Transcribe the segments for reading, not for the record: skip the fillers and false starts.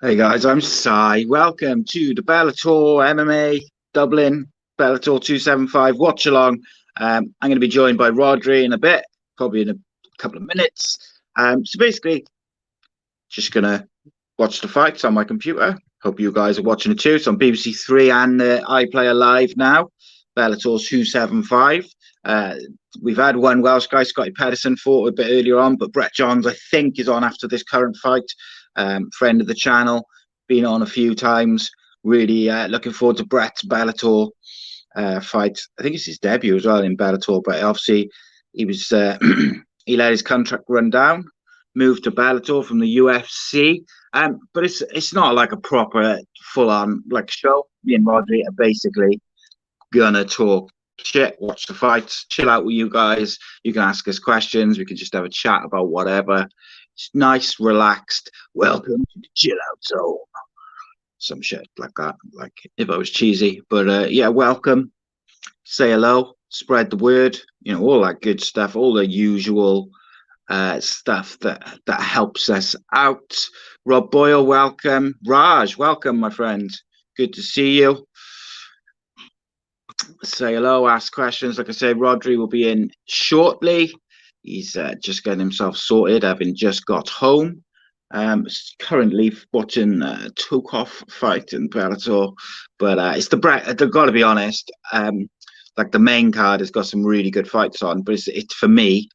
Hey guys, I'm Sai. Welcome to the Bellator MMA Dublin Bellator 275 Watchalong. I'm going to be joined by Rhodri in a bit, probably in a couple of minutes. So basically, just going to watch the fights on my computer. Hope you guys are watching it too. It's on BBC Three and Iplayer Live now. Bellator 275. We've had one Welsh guy, Scotty Pedersen, fought a bit earlier on, but Brett Johns, I think, is on after this current fight. Friend of the channel, been on a few times. Really looking forward to Brett's Bellator fight. I think it's his debut as well in Bellator, but obviously he was he let his contract run down, moved to Bellator from the UFC. But it's not like a proper full-on like show. Me and Rhodri are basically gonna talk shit, watch the fights, chill out with you guys. You can ask us questions. We can just have a chat about whatever. It's nice, relaxed. Welcome to the chill out zone. Some shit like that. Like if I was cheesy, but yeah, welcome. Say hello. Spread the word. You know, all that good stuff. All the usual stuff that helps us out. Rob Boyle, welcome. Raj, welcome, my friend. Good to see you. Say hello, ask questions. Like I said, Rhodri will be in shortly. He's just getting himself sorted, having just got home. Currently watching Tukov fight in Bellator, but it's the Brett. I've got to be honest. Like the main card has got some really good fights on, but it's for me.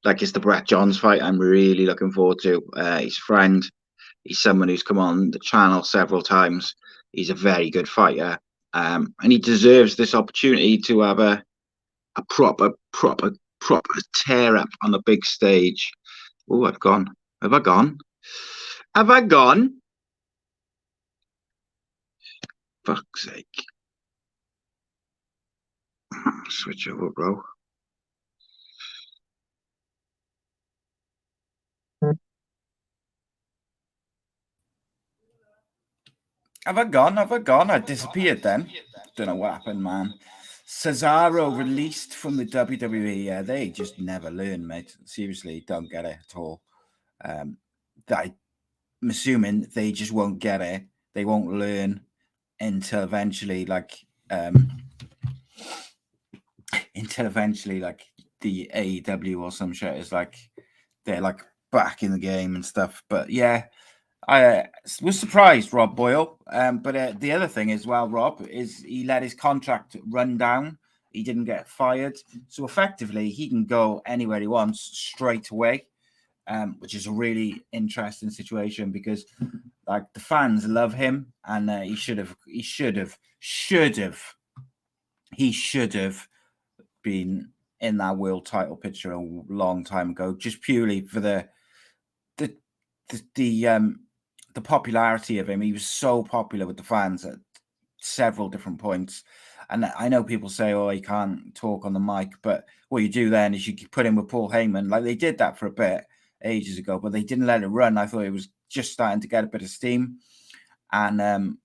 Like it's the Brett Johns fight. I'm really looking forward to. He's a friend. He's someone who's come on the channel several times. He's a very good fighter. And he deserves this opportunity to have a proper tear up on the big stage. Oh, I've gone. Have I gone? Have I gone? Fuck's sake. Switch over, bro. Have I gone? Have I gone? I disappeared then. Don't know what happened, man. Cesaro released from the WWE. Yeah, they just never learn, mate. Seriously, don't get it at all. I'm assuming they just won't get it. They won't learn until eventually, like the AEW or some shit is like they're like back in the game and stuff. But yeah. I was surprised, Rob Boyle. But the other thing as well, Rob, is he let his contract run down. He didn't get fired. So effectively, he can go anywhere he wants straight away, which is a really interesting situation because like the fans love him and he should have been in that world title picture a long time ago, just purely for the popularity of him. He was so popular with the fans at several different points. And I know people say, oh, he can't talk on the mic. But what you do then is you put him with Paul Heyman. Like they did that for a bit ages ago, but they didn't let it run. I thought it was just starting to get a bit of steam. And the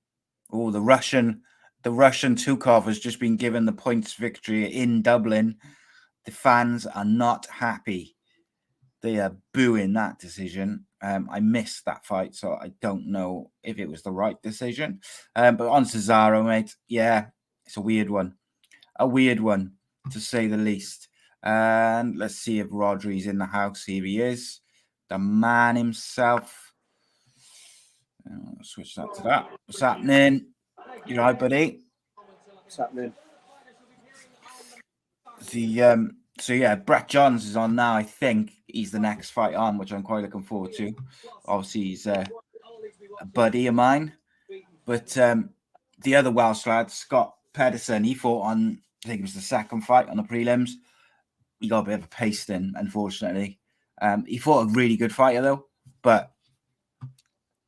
Russian Tukov has just been given the points victory in Dublin. The fans are not happy. They are booing that decision. I missed that fight, so I don't know if it was the right decision. But on Cesaro, mate, yeah, it's a weird one. A weird one, to say the least. And let's see if Rhodri's in the house. Here he is. The man himself. I'll switch that to that. What's happening? You right, buddy? What's happening? So yeah, Brett Johns is on now. I think he's the next fight on, which I'm quite looking forward to. Obviously, he's a buddy of mine. But the other Welsh lad, Scott Pedersen, he fought on, I think it was the second fight on the prelims. He got a bit of a pasting, unfortunately. He fought a really good fighter, though. But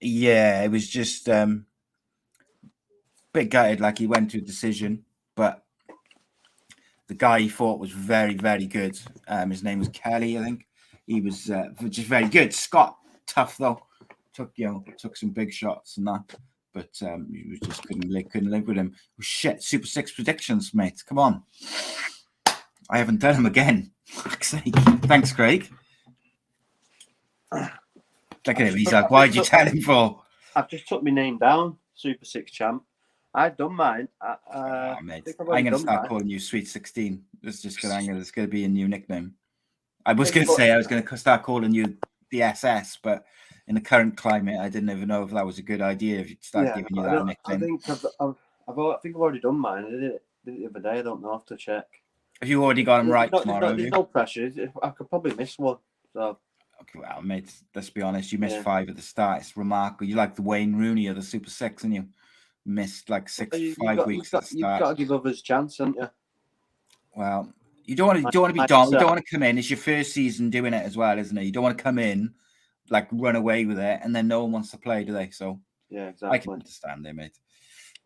yeah, it was just a bit gutted, like he went to a decision. But the guy he fought was very, very good. His name was Kelly, I think. He was just very good. Scott, tough though. Took some big shots and that, but you just couldn't live with him. Shit, Super 6 predictions, mate. Come on. I haven't done them again. Thanks, Craig. Look at him. He's like, why'd you tell him for? I've just took my name down, Super 6 champ. I've done mine. Mate, I'm I've going to start mine. calling you Sweet 16. It's just going to be a new nickname. I was going to say I was going to start calling you the SS, but in the current climate, I didn't even know if that was a good idea. If you'd start giving you that nickname, I think I've already done mine. I did it the other day. I don't know. I have to check. Have you already got them right tomorrow? There's no pressure. I could probably miss one. So. Okay, well, mate, let's be honest. You missed 5 at the start. It's remarkable. You like the Wayne Rooney of the Super 6, and you missed like 5 weeks at the start. You've got to give others a chance, haven't you? Well, you don't want to be dumb. You don't want to come in. It's your first season doing it as well, isn't it? You don't want to come in, like run away with it, and then no one wants to play, do they? So yeah, exactly. I can understand it, mate.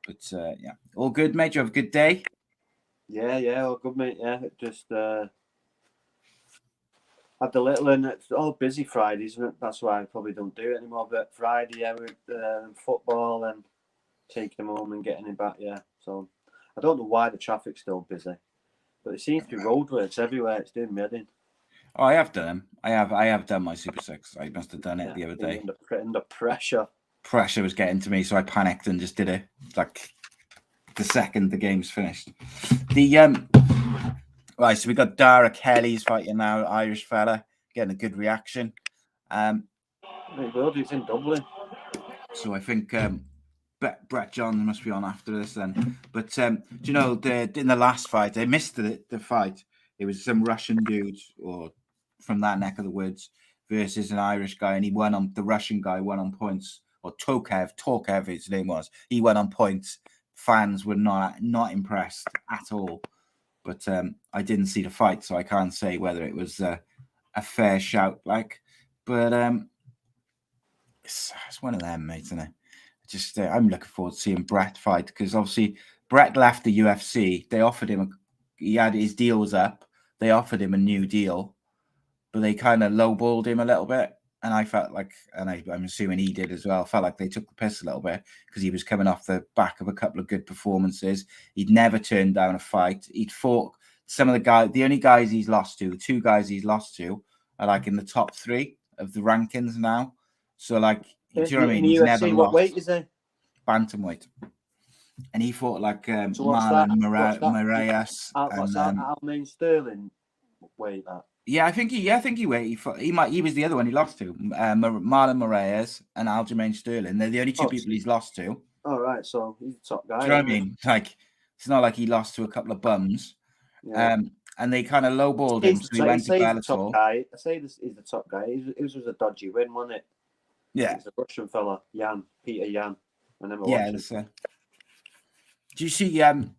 But yeah, all good, mate. You have a good day. Yeah, all good, mate. Yeah, just had the little, and it's all busy Fridays, isn't it? That's why I probably don't do it anymore. But Friday, yeah, with football and taking him home and getting him back. Yeah, so I don't know why the traffic's still busy, but it seems to be roadworks everywhere. It's doing me head in. Oh, I have done them. I have done my Super 6. I must have done it the other day. Under pressure. Pressure was getting to me, so I panicked and just did it like the second the game's finished. Right, so we got Dara Kelly's fighting now, Irish fella, getting a good reaction. He's in Dublin. So I think Brett Johns must be on after this then. But do you know, in the last fight, they missed the fight. It was some Russian dude or from that neck of the woods versus an Irish guy, and the Russian guy won on points, or Torkev his name was. He went on points. Fans were not impressed at all. But I didn't see the fight, so I can't say whether it was a fair shout. But it's one of them, mate, isn't it? I'm looking forward to seeing Brett fight, because obviously Brett left the UFC. They offered him he had his deal was up. They offered him a new deal, but they kind of lowballed him a little bit. And I felt like, and I'm assuming he did as well, felt like they took the piss a little bit, because he was coming off the back of a couple of good performances. He'd never turned down a fight. He'd fought some of the only guys he's lost to, the 2 guys he's lost to, are like in the top 3 of the rankings now. So like, do you know what I mean? He's never lost. What weight is he? Bantamweight. And he fought like Marlon Moraes. What's that? Aljamain Sterling weight that? Yeah, I think he was the other one he lost to, Marlon Moraes and Aljamain Sterling. They're the only 2 people he's lost to. All right, so he's the top guy. Do you know what I mean? Like, it's not like he lost to a couple of bums. Yeah. And they kind of lowballed him, so he went to Bellator. I say this is the top guy. It was a dodgy win, wasn't it? Yeah. It's a Russian fella, Peter Yan. Yeah. Do you see the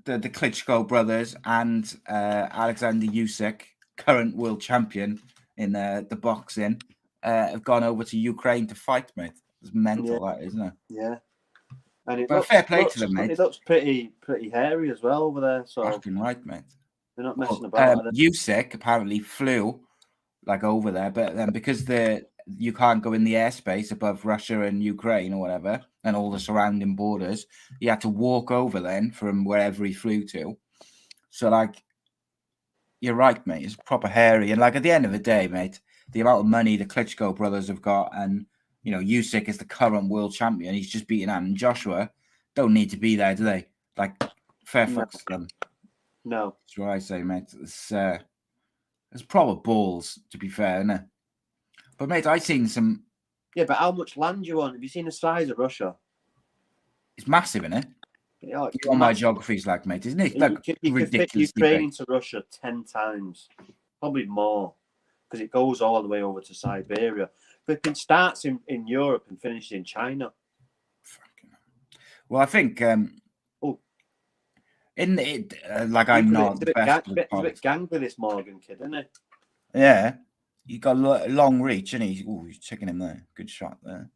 Klitschko brothers and Alexander Usyk, current world champion in the boxing, have gone over to Ukraine to fight, mate? It's mental, that, isn't it? Yeah. And fair play to them, mate. It looks pretty hairy as well over there. So fucking right, mate. They're not messing about. Usyk apparently flew like over there, but then because you can't go in the airspace above Russia and Ukraine or whatever, and all the surrounding borders, you had to walk over then from wherever he flew to. So like, you're right, mate. It's proper hairy, and like at the end of the day, mate, the amount of money the Klitschko brothers have got, and you know, Usyk is the current world champion. He's just beaten out, and Joshua don't need to be there, do they? Like, fair fucks to them. No, that's what I say, mate. It's proper balls, to be fair, isn't it? But mate, I've seen some. Yeah, but how much land you on? Have you seen the size of Russia? It's massive, isn't it? Yeah, on my geography's like, mate, isn't it? Like, you could fit Ukraine into Russia 10 times, probably more, because it goes all the way over to Siberia. But it starts in Europe and finishes in China. Well, I think I'm not the best. He's a bit gang with this Morgan kid, isn't he? Yeah, he got a long reach, and he's checking him there. Good shot there.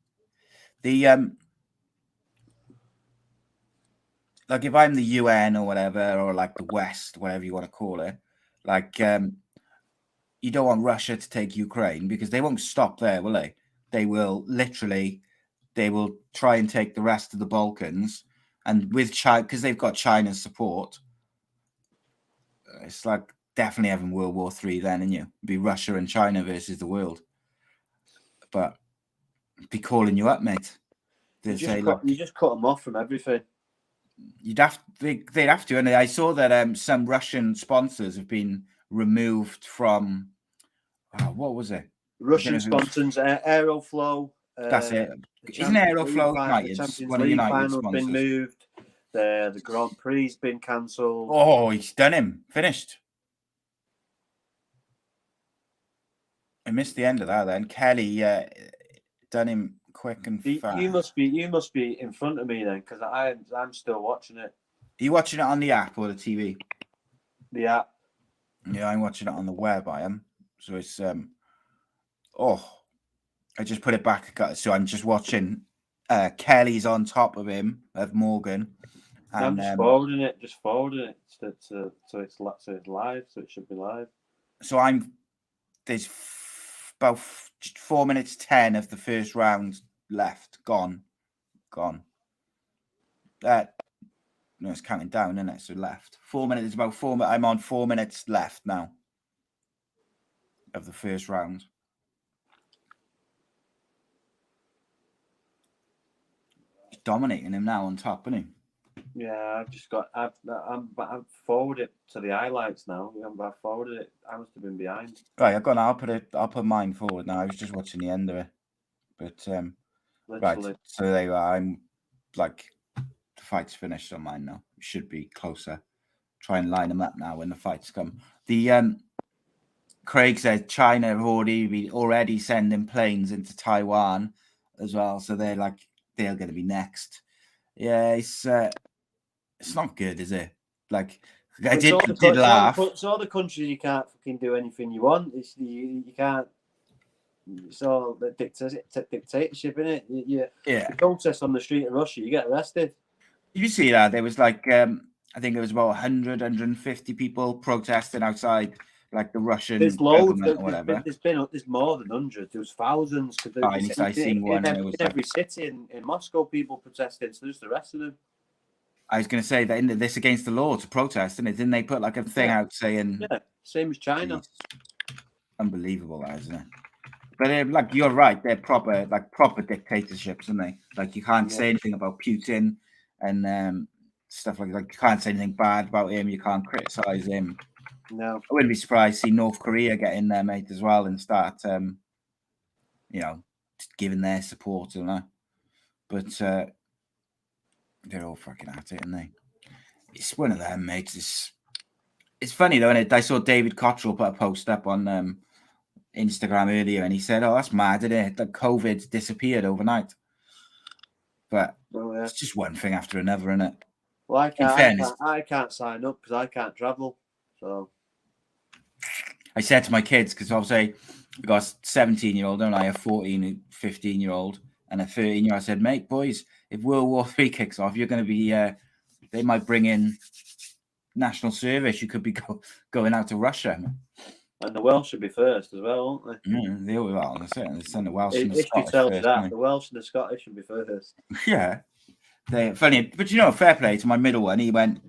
Like if I'm the UN or whatever, or like the West, whatever you want to call it, like you don't want Russia to take Ukraine, because they won't stop there, will they? They will try and take the rest of the Balkans, and with China, because they've got China's support, it's like definitely having World War III then, and it'd be Russia and China versus the world. But be calling you up, mate. They say you just cut them off from everything. they'd have to, and I saw that some Russian sponsors have been removed from. What was it? Russian sponsors, Aeroflow. That's it. Isn't Aeroflow United? The Champions One of League United's final's sponsors. been moved. The Grand Prix's been cancelled. Oh, he's done him. Finished. I missed the end of that. Then Kelly done him quick and fast. You must be in front of me then, because I'm still watching it. Are you watching it on the app or the TV? The app. Yeah, I'm watching it on the web. I am. So it's I just put it back. So I'm just watching. Kelly's on top of him, of Morgan. And, I'm just forwarding it. So it's live. So it should be live. So there's about 4 minutes 10 of the first round left. Gone. No, it's counting down, isn't it? So left. 4 minutes. About 4. I'm on 4 minutes left now of the first round. He's dominating him now on top, isn't he? Yeah, I've forwarded it to the highlights now. I've forwarded it. I must have been behind. Right, I've gone. I'll put mine forward now. I was just watching the end of it, but Literally. right. So there you are. I'm like, the fight's finished on mine now. It should be closer. Try and line them up now when the fights come. The Craig said China have already sending planes into Taiwan as well, so they're going to be next. Yeah, it's not good, is it? Like, I did laugh. It's all the countries you can't fucking do anything you want. You can't. It's all the dictatorship, isn't it? You protest on the street in Russia, you get arrested. You see that there was I think it was about 150 people protesting outside, like the Russian. There's loads. Or whatever. There's more than hundreds. There was thousands. I seen one. In every city in Moscow, people protesting. So there's the rest of them. I was going to say that this against the law to protest, and didn't they put a thing out saying? Yeah, same as China. Geez. Unbelievable, that, isn't it? But you're right, they're proper dictatorships, aren't they? Like, you can't say anything about Putin and stuff like that. You can't say anything bad about him. You can't criticize him. No, I wouldn't be surprised to see North Korea get in there, mate, as well, and start, giving their support, But they're all fucking at it, aren't they? It's one of them, mate. It's funny though, isn't it? I saw David Cottrell put a post up on Instagram earlier, and he said, "Oh, that's mad, isn't it? That COVID disappeared overnight." But it's just one thing after another, isn't it? Well, I can't sign up because I can't travel. So I said to my kids, because obviously I got a 17-year-old, don't I? A 14, 15-year-old, and a 13-year-old. I said, "Mate, boys, if World War III kicks off, you're going to be. They might bring in national service. You could be going out to Russia." And the Welsh should be first as well, won't they? Yeah, they will. That's it. They send the Welsh and the History Scottish tells first, that. The Welsh and the Scottish should be first. Yeah. They're funny. But, fair play to my middle one. He went,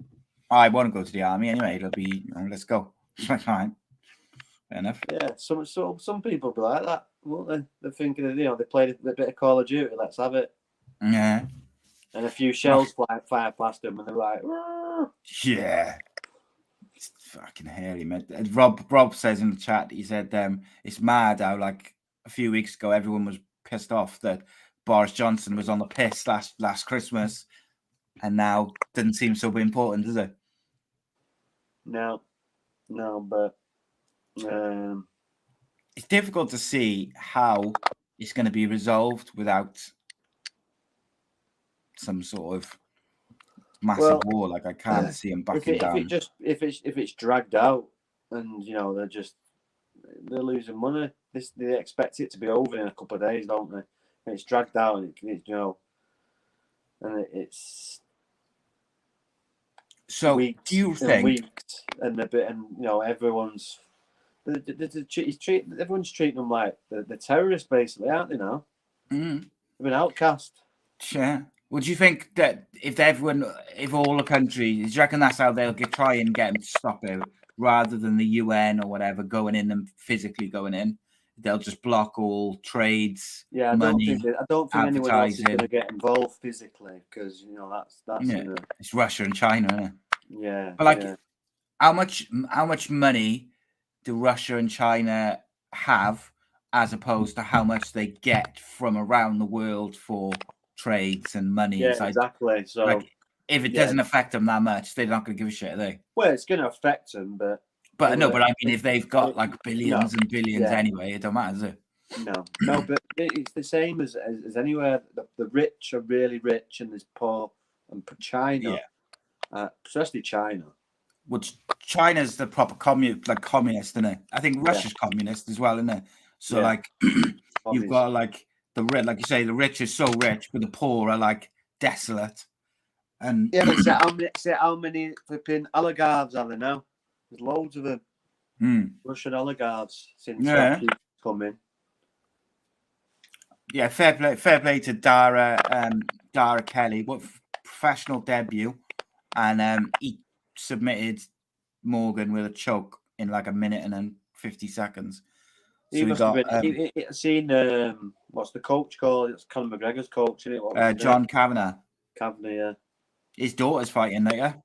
I want to go to the army anyway. It'll be, let's go. Fine. Fair enough. Yeah, some people be like that, won't they? They're thinking, they played a bit of Call of Duty, let's have it. Yeah. And a few shells fly past them, and they're like, "Rrr." Yeah. It's fucking hairy, man. Rob says in the chat, he said, it's mad how, a few weeks ago, everyone was pissed off that Boris Johnson was on the piss last Christmas, and now doesn't seem so important, does it? No, but it's difficult to see how it's going to be resolved without some sort of massive war. I can't see him backing down. If it's dragged out, and they're losing money. They expect it to be over in a couple of days, don't they? And it's dragged out, and it's. So weeks do you and think? Weeks and a bit, and everyone's. Everyone's treating them like the terrorists, basically, aren't they now? Mm. They've been outcast. Yeah. Would you think that if all the countries, do you reckon that's how they'll try and get them to stop it, rather than the UN or whatever going in and physically going in? they'll just block all trades, Yeah, I money, don't think anyone else is advertising. going to get involved physically because that's Yeah, it's Russia and China, isn't it? yeah. But like, yeah. how much money do Russia and China have, as opposed to how much they get from around the world for trades and money? Yeah, It's like, exactly. So like, if it doesn't affect them that much, they're not going to give a shit, are they? well, it's going to affect them, but no, but I mean, if they've got like billions and billions anyway, it don't matter, does it? No, but it's the same as anywhere. The rich are really rich, and there's poor. And China, especially China. Which China's the proper communist, isn't it? I think Russia's communist as well, isn't it? So like, you've got like like you say, the rich are so rich, but the poor are like desolate. And how many flipping oligarchs are there now? There's loads of them. Russian oligarchs since coming. Yeah, fair play to Dara Kelly. What professional debut, and he submitted Morgan with a choke in like a minute and then 50 seconds. So he must have been. Seen what's the coach called? It's Conor McGregor's coach, isn't it? John Kavanagh. Kavanagh, yeah. His daughter's fighting later.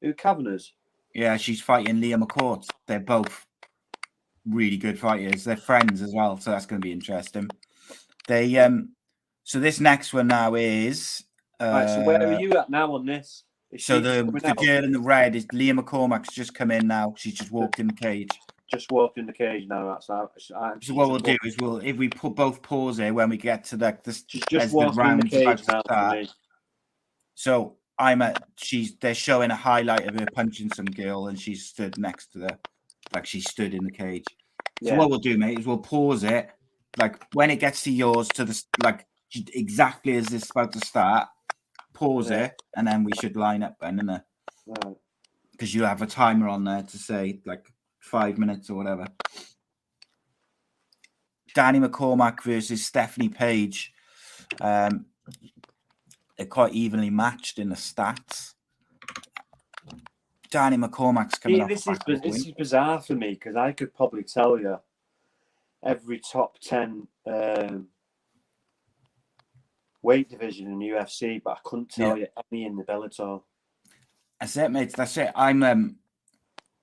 Who, Kavanagh's? Yeah, she's fighting Leah McCourt. They're both really good fighters. They're friends as well, so that's going to be interesting. They so this next one now is right. So where are you at now on this? So the girl in the red is Leah McCormack's just come in now. She's just walked in the cage. Just walked in the cage now. That's how. So what we'll do is if we both pause here when we get to this, she's just walking in the cage now. So they're showing a highlight of her punching some girl, and she's stood next to her, like she stood in the cage. So what we'll do, mate, is we'll pause it, like when it gets to yours, to the like exactly as it's about to start. Pause it, and then we should line up then, innit? Because you have a timer on there to say like 5 minutes or whatever. Danny McCormack versus Stephanie Page. They're quite evenly matched in the stats. Danny McCormack's coming off. This is bizarre for me because I could probably tell you every top 10 weight division in UFC, but I couldn't tell you any in the Bellator. That's it, mate. That's it. I'm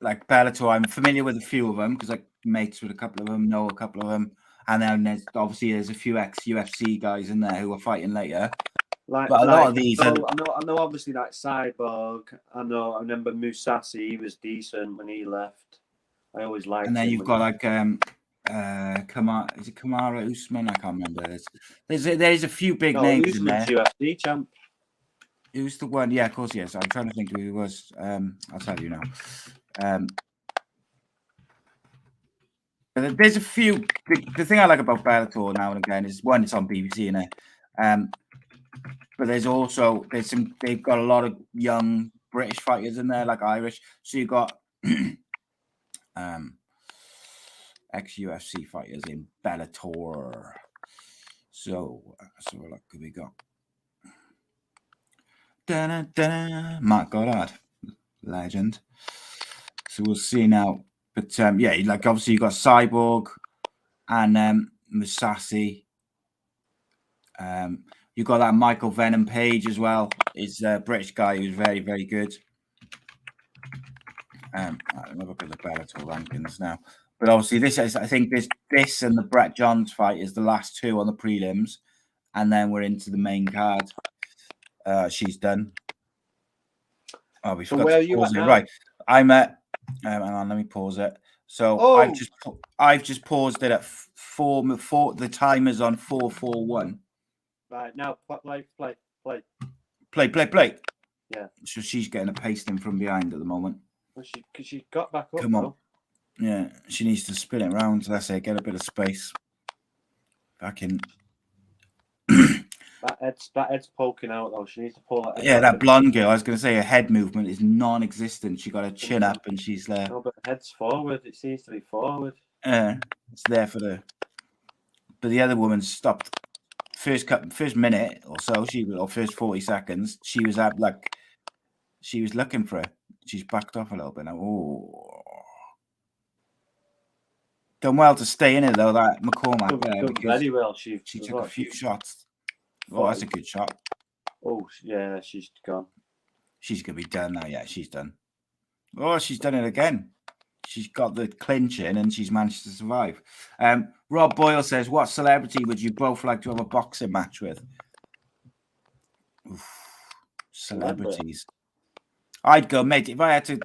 like Bellator. I'm familiar with a few of them because I'm mates with a couple of them, know a couple of them, and then there's a few ex-UFC guys in there who are fighting later. But a lot of these, I know, obviously, like Cyborg. I remember Mousasi. He was decent when he left. I always liked. And then you've got like is it Kamara Usman? I can't remember. There's a few big names in there. UFC champ. Who's the one? Yeah, of course, yes. I'm trying to think who he was. I'll tell you now. But there's a few. The thing I like about Bellator now and again is one, it's on BBC, innit? But there's also they've got a lot of young British fighters in there, like Irish. So you've got ex-UFC fighters in Bellator. So what could we got? Mark Goddard, legend. So we'll see now. But like obviously you got Cyborg and Mousasi. You got that Michael Venom Page as well. He's a British guy who's very, very good. Let me look at the Bellator rankings now. But obviously, I think this and the Brett Johns fight is the last two on the prelims, and then we're into the main card. She's done. Oh, we forgot to pause it. Right, I'm at. Hang on, let me pause it. So I've just paused it at 4. The timer's on 4:41. Right now, play. Yeah. So she's getting a pasting from behind at the moment. Well, she got back up. Come on. Though. Yeah, she needs to spin it around. That's it. Get a bit of space. Back in. That head's poking out though. She needs to pull that. Yeah, that blonde girl. I was going to say her head movement is non-existent. She got her chin up and she's there. No, but head's forward. It seems to be forward. It's there for the. But the other woman stopped. First minute or so, first 40 seconds, she was looking for her. She's backed off a little bit now. Oh, Done well to stay in it though. That McCormack there, Done because very well. she took a what, few shots. Oh, that's a good shot. Oh yeah, she's gone. She's gonna be done now. Yeah, she's done. Oh, she's done it again. She's got the clinch in and she's managed to survive. Rob Boyle says, what celebrity would you both like to have a boxing match with? Oof, celebrities. I'd go, mate, if I had to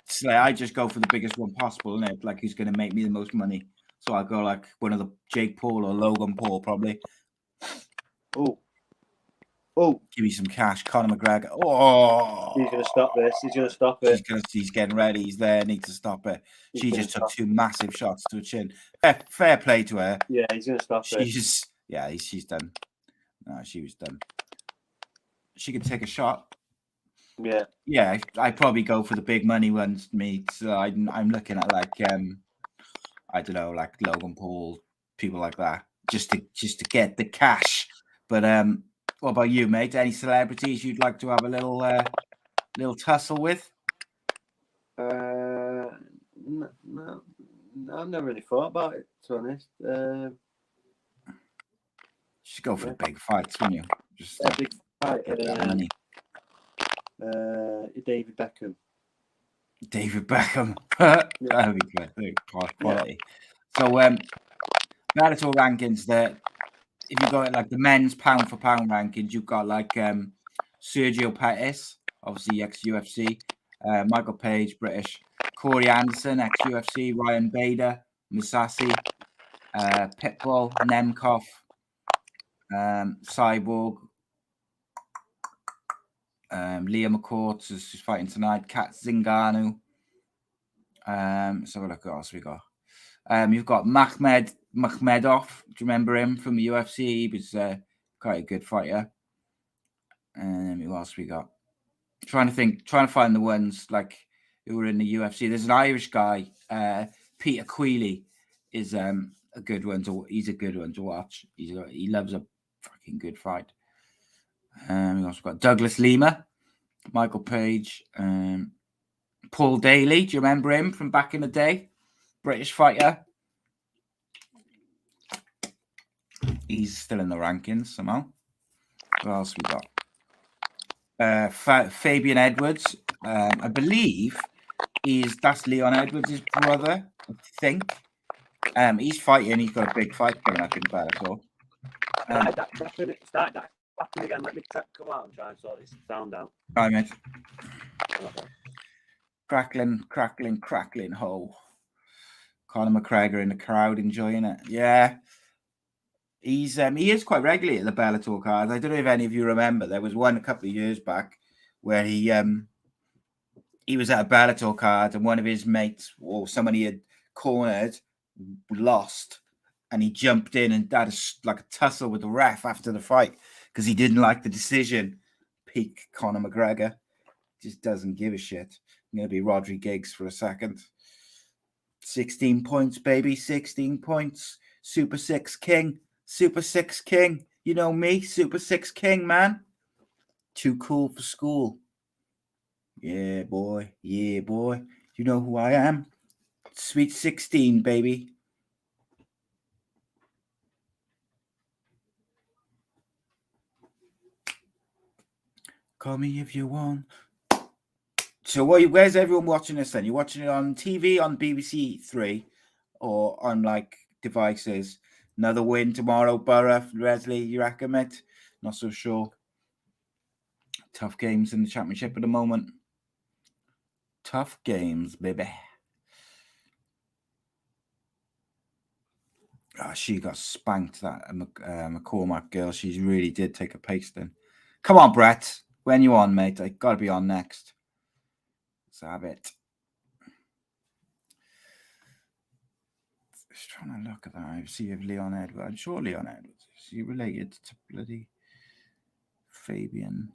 say, I'd just go for the biggest one possible, innit? Like, who's going to make me the most money. So I'd go like one of the Jake Paul or Logan Paul, probably. Oh, give me some cash. Conor McGregor. Oh, he's going to stop this. He's going to stop it. He's getting ready. He's there. Needs to stop it. She just took 2 massive shots to her chin. Fair play to her. Yeah, he's going to stop it. She's done. No, she was done. She could take a shot. Yeah. I'd probably go for the big money ones. Me, so I'm looking at like I don't know, like Logan Paul, people like that, just to get the cash. But what about you, mate? Any celebrities you'd like to have a little tussle with? No, I've never really thought about it, to be honest. Just go for the big fights, wouldn't you? Just big fight. Get that money. David Beckham. David Beckham. That'd be good. Quality. So, Bellator rankings there. If you got like the men's pound for pound rankings, you've got like Sergio Pettis, obviously ex-UFC, Michael Page, British, Corey Anderson, ex-UFC, Ryan Bader, Musasi, Pitbull, Nemkov, Cyborg, Leah McCourt is fighting tonight, Kat Zingano. So look what else we got. You've got Makhmedov. Do you remember him from the UFC? He was quite a good fighter. Who else we got? Trying to find the ones like who were in the UFC. There's an Irish guy, Peter Queally, is a good one to. He's a good one to watch. He loves a fucking good fight. We also got Douglas Lima, Michael Page, Paul Daly. Do you remember him from back in the day? British fighter. He's still in the rankings somehow. What else we got? Fabian Edwards. I believe that's Leon Edwards' brother, I think. He's fighting. He's got a big fight coming up in Bellator. Start that again. Let me come out and try and sort this sound out. Hi, mate. Crackling hole. Conor McGregor in the crowd enjoying it. Yeah. He is quite regularly at the Bellator cards. I don't know if any of you remember. There was one a couple of years back where he was at a Bellator card and one of his mates or someone he had cornered lost, and he jumped in and had a tussle with the ref after the fight because he didn't like the decision. Peak Conor McGregor just doesn't give a shit. I'm gonna be Rhodri Giggs for a second. 16 points, baby. 16 points. Super 6 King. Super 6 King. You know me, Super 6 King, man. Too cool for school. Yeah, boy. Yeah, boy. You know who I am? Sweet 16, baby. Call me if you want. So where's everyone watching this then? You're watching it on TV, on BBC 3, or on like devices? Another win tomorrow, Borough, Leslie, you reckon, mate? Not so sure. Tough games in the championship at the moment. Tough games, baby. She got spanked, that McCormack girl. She really did take a pasting. Come on, Brett. When you on, mate? I got to be on next. Let's have it. Just trying to look at that. I see if Leon Edwards. I'm sure Leon Edwards. Is he related to bloody Fabian?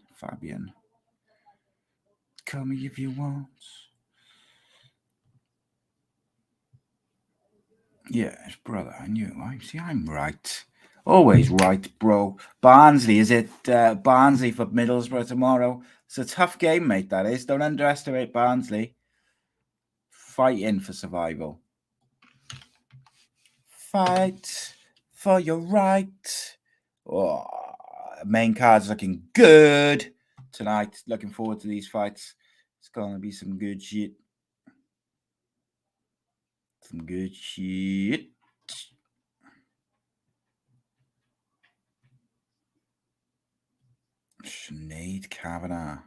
Call me if you want. Yeah, his brother. I knew. I'm right. Always right, bro. Barnsley, is it Barnsley for Middlesbrough tomorrow? It's a tough game, mate, that is. Don't underestimate Barnsley. Fighting for survival. Fight for your right. Oh, main card's looking good tonight. Looking forward to these fights. It's going to be some good shit. Some good shit. Sinead Kavanagh.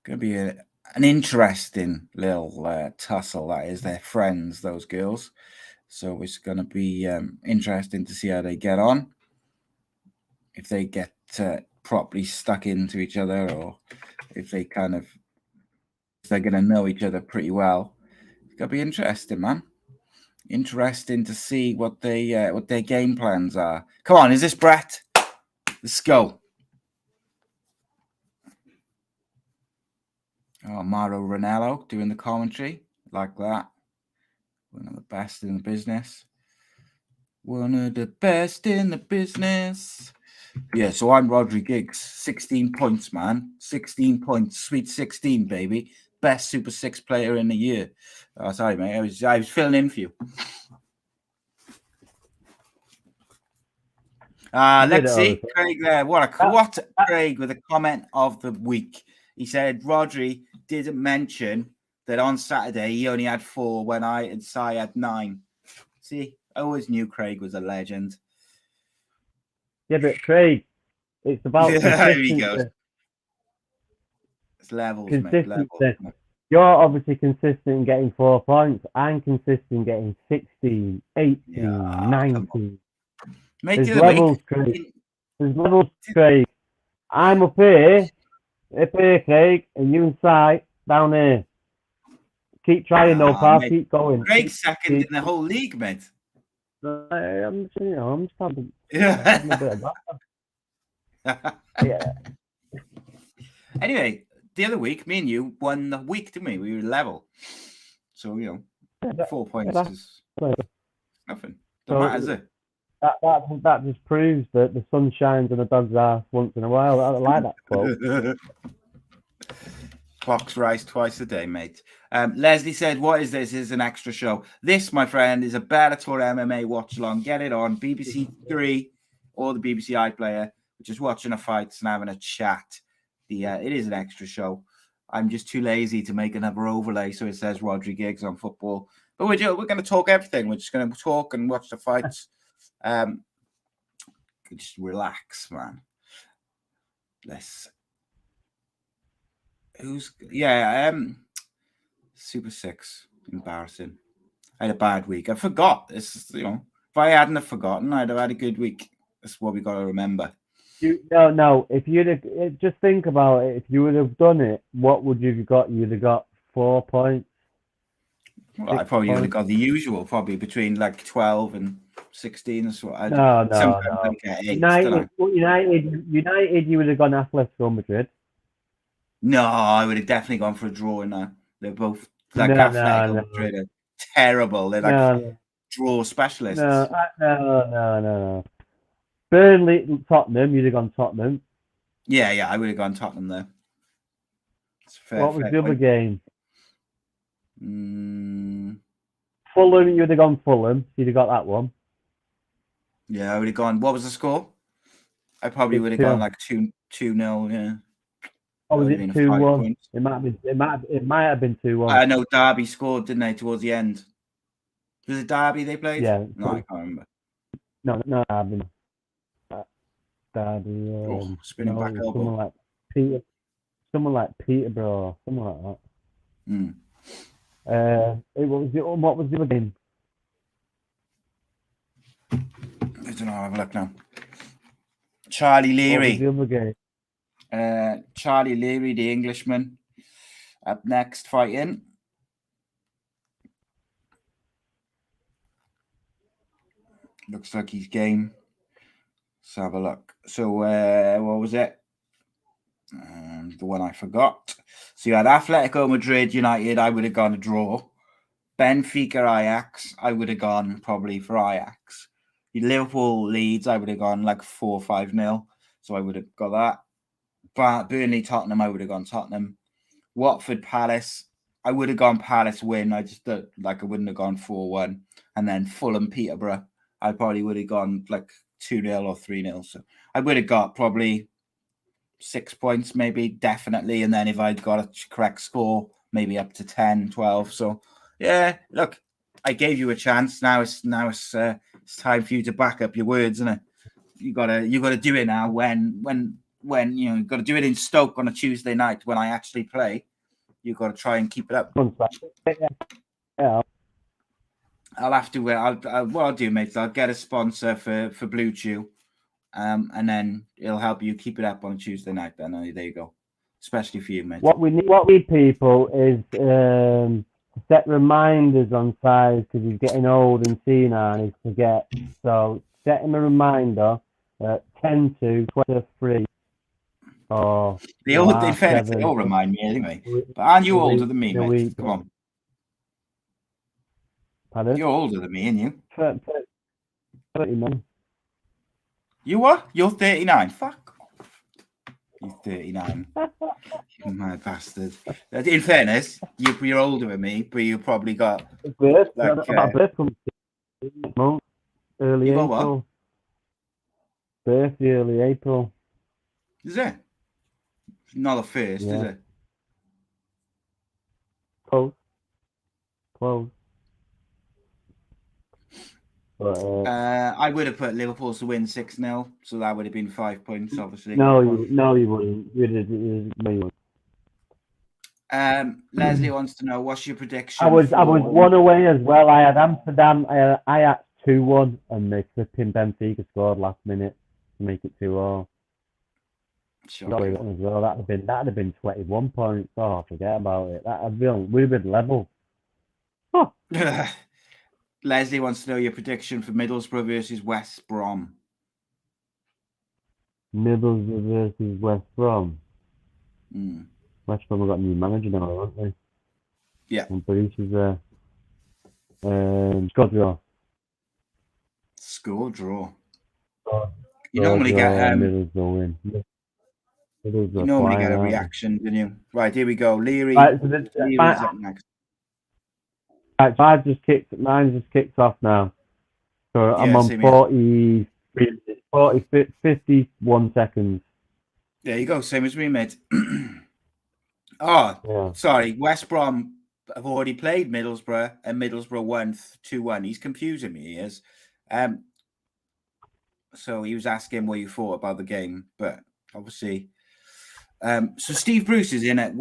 Going to be an interesting little tussle. That is, they're friends, those girls. So it's going to be interesting to see how they get on. If they get properly stuck into each other, or if they're going to know each other pretty well. It's going to be interesting, man. Interesting to see what their game plans are. Come on, is this Brett? Let's go. Oh, Mauro Ranello doing the commentary. Like that. One of the best in the business. One of the best in the business. Yeah, so I'm Rhodri Giggs. 16 points, man. 16 points. Sweet 16, baby. Best Super 6 player in the year. Oh, sorry, mate. I was filling in for you. Let's see. Craig there. What Craig with a comment of the week. He said Rhodri didn't mention that on Saturday he only had 4 when I and Si had 9. See, I always knew Craig was a legend. Yeah, but Craig, it's about There he goes. It's levels, mate. Levels. You're obviously consistent in getting 4 points. I'm consistent in getting 16, 18, 19. Mate, There's levels, Craig. There's levels, Craig. I'm up here, Craig, and you and Si down here. Keep trying, no pal. Keep going. Craig's second in the whole league, mate. I'm just having Yeah. a bit of that. Yeah. Anyway, the other week, me and you won the week, didn't we? We were level. So, 4 points is nothing. Don't matter, is it? That just proves that the sun shines on a dog's ass once in a while. I like that quote. Clocks rise twice a day, mate. Leslie said, what is this? This is an extra show. This, my friend, is a Bellator MMA watch-along. Get it on BBC 3 or the BBC iPlayer. We're just watching a fight and having a chat. It is an extra show. I'm just too lazy to make another overlay, so it says Rhodri Giggs on football. But we're going to talk everything. We're just going to talk and watch the fights. Just relax, man. Super 6. Embarrassing. I had a bad week. I forgot. If I hadn't have forgotten, I'd have had a good week. That's what we got to remember. No. If you'd just think about it, if you would have done it, what would you have got? You'd have got 4 points. Well, I probably would have got the usual, probably between like 12 and 16 or so. No. United, you would have gone Atletico Madrid. No, I would have definitely gone for a draw in that. They're both Atletico Madrid are terrible. They're like draw specialists. No. Burnley, Tottenham, you'd have gone Tottenham. Yeah, I would have gone Tottenham there. What was the other game? Fulham, you'd have gone Fulham. You'd have got that one. Yeah, I would have gone. What was the score? I probably would have gone like 2-0. Yeah. Oh, was it 2-1? It might have been 2-1. I know Derby scored, didn't they, towards the end? Was it Derby they played? Yeah. No, I can't remember. No, Derby. Derby. Spinning back elbow. Someone like Peterborough, something like that. What was the other game? I don't know. I'll have a look now. Charlie Leary. What was the other game? Charlie Leary, the Englishman, up next fighting. Looks like he's game. Let's have a look. So, what was it? The one I forgot. So you had Atletico Madrid, United. I would have gone a draw. Benfica, Ajax. I would have gone probably for Ajax. Liverpool, Leeds. I would have gone like 4-5-0. So I would have got that. But Burnley, Tottenham. I would have gone Tottenham. Watford, Palace. I would have gone Palace win. I just I wouldn't have gone 4-1. And then Fulham, Peterborough. I probably would have gone like 2-0 or 3-0. So I would have got probably 6 points, maybe, definitely. And then if I'd got a correct score, maybe up to 10, 12. So yeah, look, I gave you a chance. Now it's time for you to back up your words, isn't it? You gotta do it now. When you got to do it in Stoke on a Tuesday night when I actually play. You got to try and keep it up. Yeah. I'll have to. What I'll do, mate, is I'll get a sponsor for Blue Chew, and then it'll help you keep it up on a Tuesday night. Then there you go, especially for you, mate. What we need people is set reminders on size because he's getting old and senile and he forgets. So set him a reminder at 10 to 23. Or in fairness, they all remind me anyway. But aren't you older than me, mate? Come on. Pardon? You're older than me, aren't you? 39. You what? You're 39. Fuck off. You're 39. You mad bastard. In fairness, you're older than me, but you probably got Birth, like early you got April. what? Birth early April. Is it? Not the first, is it? Close. But, I would have put Liverpool to win 6-0, so that would have been 5 points, obviously. No, you wouldn't. You wouldn't. Leslie wants to know, what's your prediction? I was one away as well. I had Amsterdam. I had 2-1, and they flipping Benfica scored last minute to make it 2-0. Sure. As well. That'd have been 21 points. Oh, forget about it. We'd have been level. Oh. Leslie wants to know your prediction for Middlesbrough versus West Brom. Middlesbrough versus West Brom. West Brom have got a new manager now, haven't they? Yeah. And Bruce's there. Score draw. Score draw. You normally get Middlesbrough win. You normally get a reaction, don't you? Right, here we go. Leary's up next. Right, mine just kicked off now. So I'm on 51 seconds. There you go, same as me, mate. Sorry, West Brom have already played Middlesbrough, and Middlesbrough won 2-1. He's confusing me, he is. So he was asking what you thought about the game, but obviously... so Steve Bruce is in at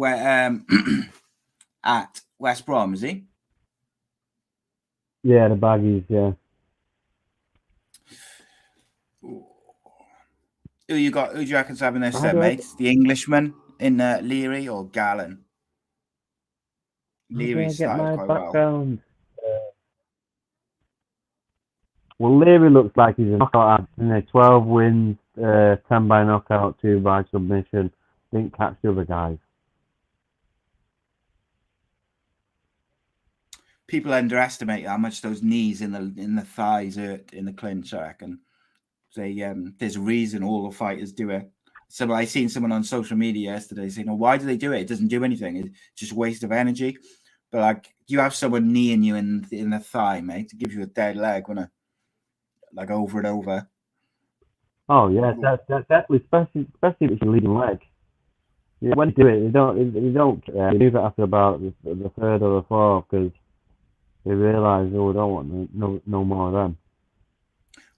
at West Brom, is he? Yeah, the Baggies, yeah. Who do you reckon's having this then, mate? The Englishman in Leary or Gallen? Leary started quite background? Well, Leary looks like he's a knockout. 12 wins, 10 by knockout, 2 by submission. Didn't catch the other guys. People underestimate how much those knees in the thighs hurt in the clinch, I reckon. There's a reason all the fighters do it. So I seen someone on social media yesterday saying, why do they do it? It doesn't do anything. It's just a waste of energy. But like, you have someone kneeing you in the thigh, mate, to give you a dead leg, like over and over. Oh yeah, that's definitely, especially if you're leading leg. Yeah, when you do it, you don't leave it after about the third or the fourth because they realise, we don't want no more of them.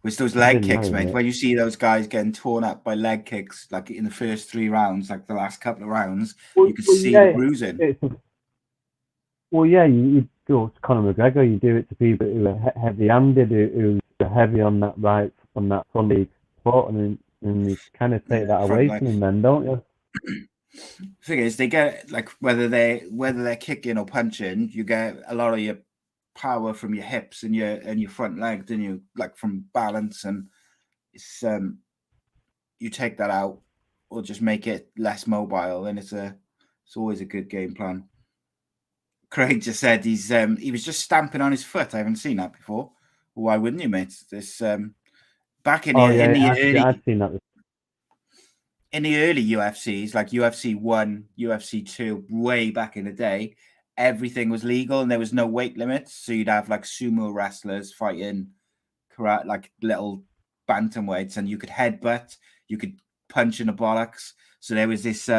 With those leg kicks, mate, when you see those guys getting torn up by leg kicks, like in the first 3 rounds, like the last couple of rounds, you can see the bruising. You do it to Conor McGregor. You do it to people who are heavy-handed, who are heavy on that front leg foot, and you kind of take that away from them, then, don't you? The thing is, they get like whether they're kicking or punching, you get a lot of your power from your hips and your front leg, don't you? Like from balance, and it's you take that out or just make it less mobile, and it's always a good game plan. Craig just said he was just stamping on his foot. I haven't seen that before. Why wouldn't you, mate? This back in I've seen that. In the early UFCs, like UFC 1, UFC 2, way back in the day, everything was legal and there was no weight limits. So you'd have like sumo wrestlers fighting karate, like little bantamweights, and you could headbutt, you could punch in the bollocks. So there was this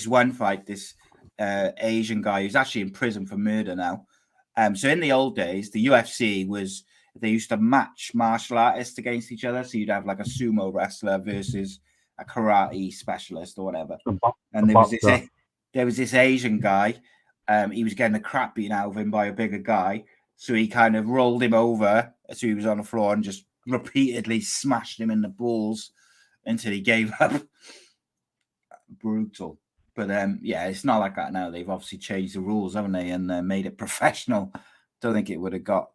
one fight, this Asian guy who's actually in prison for murder now. So in the old days, the UFC they used to match martial artists against each other. So you'd have like a sumo wrestler versus a karate specialist or whatever. And there was this Asian guy. He was getting the crap beaten out of him by a bigger guy. So he kind of rolled him over so he was on the floor and just repeatedly smashed him in the balls until he gave up. Brutal. But yeah, it's not like that now. They've obviously changed the rules, haven't they, and made it professional. Don't think it would have got.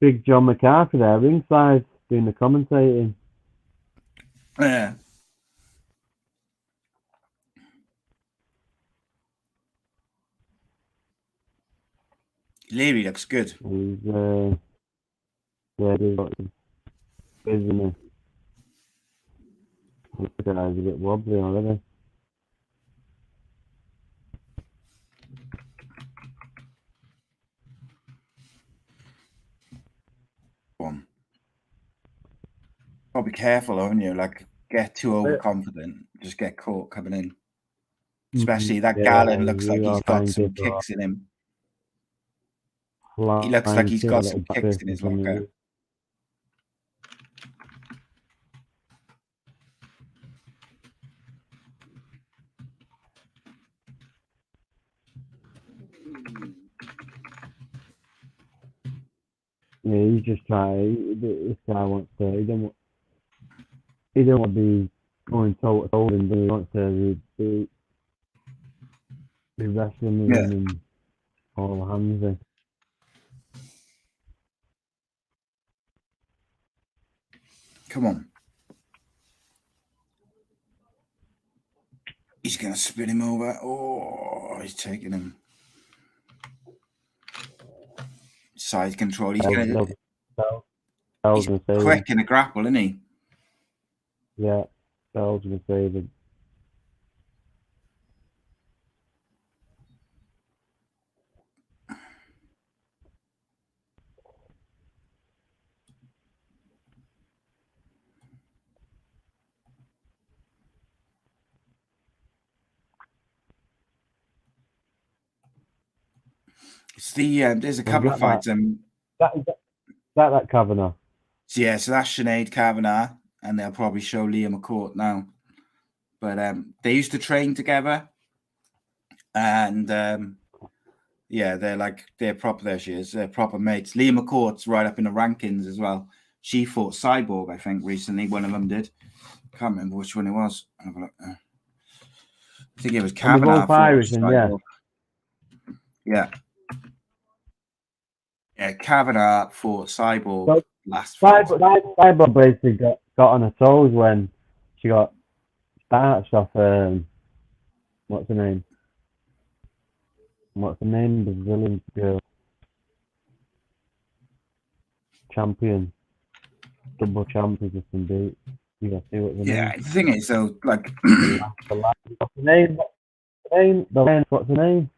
Big John McCarthy there, ringside, doing the commentating. Yeah. Leary looks good. He's isn't he? This guy's a bit wobbly already. Got to be careful, haven't you? Like, get too overconfident, just get caught coming in. Especially that Gallon looks like he's got some kicks in him. He looks like he's got some kicks in his locker. Yeah, he's just trying. This guy wants to. He don't want to be going toe to toe with him. He wants to be wrestling with him and all hands in. Come on. He's going to spin him over. Oh, he's taking him. Side control. He's going to. He's quick in a grapple, isn't he? Yeah, I was going to say that. It's the there's a couple of fights. That Kavanagh. So yeah, so that's Sinead Kavanagh, and they'll probably show Leah McCourt now. But they used to train together, and yeah, they're proper. There she is. They're proper mates. Leah McCourt's right up in the rankings as well. She fought Cyborg, I think, recently. One of them did. Can't remember which one it was. Have a look. I think it was Kavanagh. Yeah. Yeah, Kavanagh fought Cyborg last fight. Cyborg basically got on her toes when she got starched off. What's her name? The Brazilian girl. Champion. Double champion just some beat. You got to see what the name. Yeah, the thing is, though, like. What's the name? What's the name?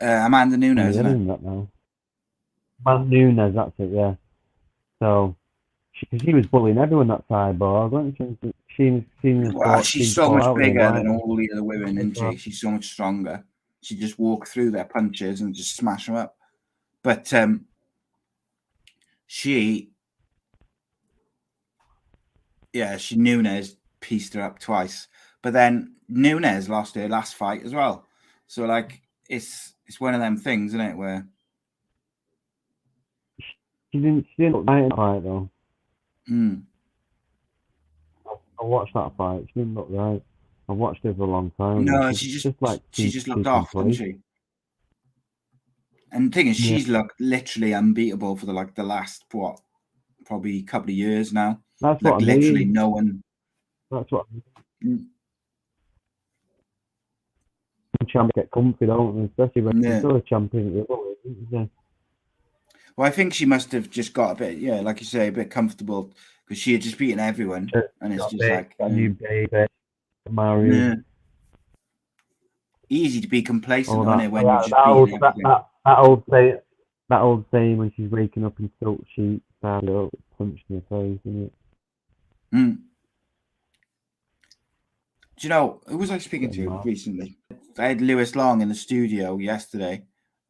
Amanda Nunes, isn't it? That now. Amanda Nunes, that's it, yeah. So, she was bullying everyone that Cyborg, wasn't she? She's so much bigger than all the other women, isn't she? She's so much stronger. She just walk through their punches and just smash them up. But Nunes pieced her up twice. But then Nunes lost her last fight as well. So, like, it's one of them things, isn't it, where she didn't look right in the fight though. I watched that fight. She didn't look right. I watched it for a long time. No, she just looked off, didn't she? And the thing is, she's looked literally unbeatable for the last probably couple of years now. That's what I mean. Literally no one. That's what I mean. Champions get comfy, don't they? Especially when they're still a champion. Well, I think she must have just got a bit, like you say, a bit comfortable because she had just beaten everyone, and it's just like new baby, Mario. Easy to be complacent on it when that old saying. that old saying when she's waking up in silk sheets, stand up, punch in the face, isn't it? Mm. Do you know who was I speaking Getting to mad. recently? I had Lewis Long in the studio yesterday,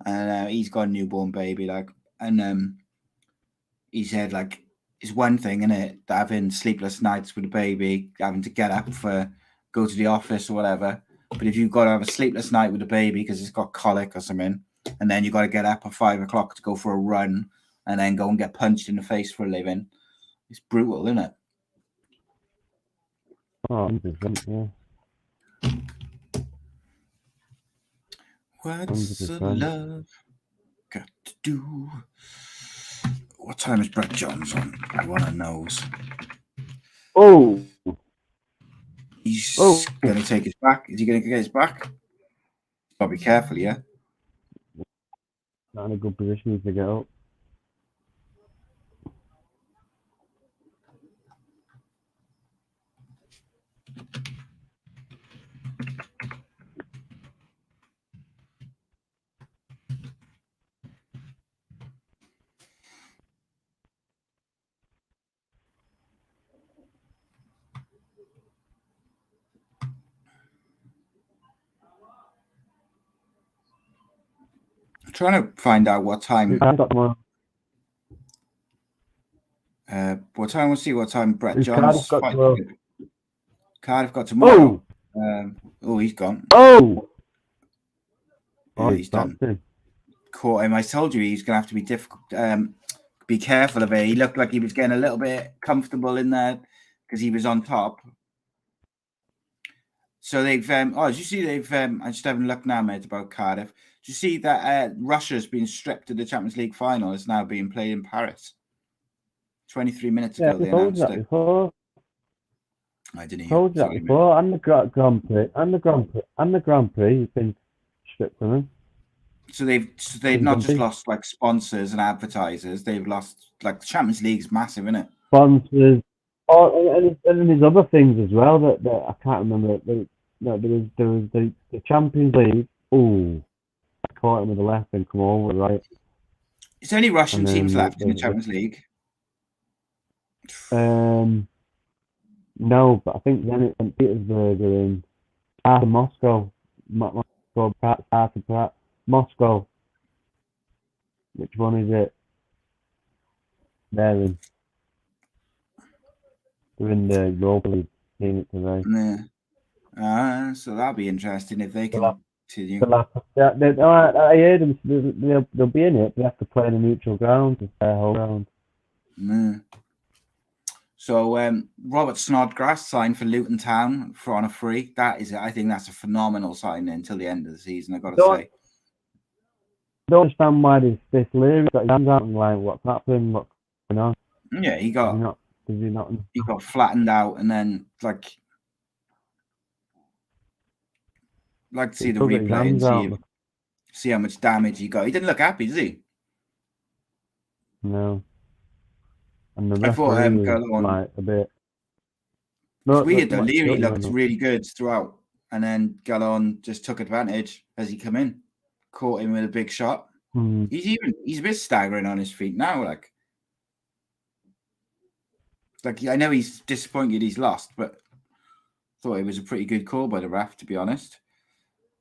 and he's got a newborn baby, and he said it's one thing, innit, having sleepless nights with a baby, having to get up for go to the office or whatever. But if you've got to have a sleepless night with a baby because it's got colic or something, and then you've got to get up at 5 o'clock to go for a run, and then go and get punched in the face for a living, it's brutal, isn't it? Oh, 100%, yeah. What's the 100%. love got to do? What time is Brett Johns on? Everyone knows. Oh, He's Oh. going to take his back. Is he going to get his back? Got to be careful, yeah? not in a good position to get up. I'm trying to find out what time. I've got more. We'll see what time Brett Who's Johns Cardiff got fight. tomorrow? Cardiff got tomorrow. He's gone. Oh! Yeah, he's done. Caught him. I told you he's going to have to be difficult. Be careful of it. He looked like he was getting a little bit comfortable in there because he was on top. So they've. Did you see they've? I just haven't looked now, mate, about Cardiff. Did you see that Russia's been stripped of the Champions League final? It's now being played in Paris. 23 minutes ago, they announced it. Before. I didn't hear. Told you that before. And the Grand Prix. And the Grand Prix has been stripped from them. So they've not just lost like sponsors and advertisers. They've lost the Champions League's massive, isn't it? Sponsors. And there's other things as well that I can't remember. There was the Champions League. Oh, I caught him with the left and come over right. Is there any Russian teams left in the Champions League? No, but I think then it's St. Petersburg or in Moscow. Moscow. Which one is it? They're in the Europa League team today. Yeah. So that'll be interesting if they can continue. I heard them. They'll be in it. They have to play in a neutral ground to stay home ground. Yeah. So Robert Snodgrass signed for Luton Town on a free. I think that's a phenomenal signing until the end of the season. I've got to say. I don't understand why this Leary got his hands out and what's happening, what's going on. Yeah, he got he got flattened out, and then like to see the replay and see how much damage he got. He didn't look happy, did he? No. And the I thought was a bit. It's weird though. Leary looked really good throughout, and then Gallon just took advantage as he come in, caught him with a big shot. He's a bit staggering on his feet now. I know he's disappointed he's lost, but thought it was a pretty good call by the ref, to be honest.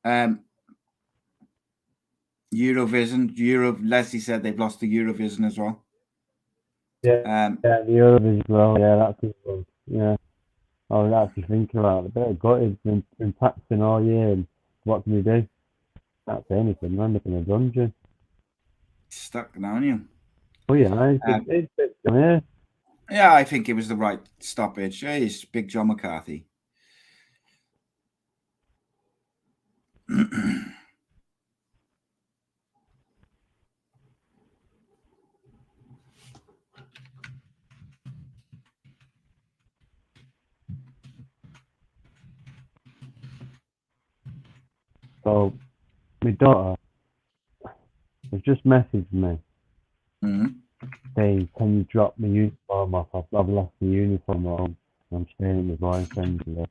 Leslie said they've lost the Eurovision as well. Yeah, the Eurovision as well. Yeah, that's a good one. Yeah. I was actually thinking about it. A bit of gutted. Been practicing all year, and what can we do? Can't say anything. Land up in a dungeon. Stuck now, aren't you? Oh yeah, it's yeah, I think it was the right stoppage. He's Big John McCarthy. So, my daughter has just messaged me saying, "Can you drop my uniform off? I've left the uniform at home. I'm staying with my boyfriend today."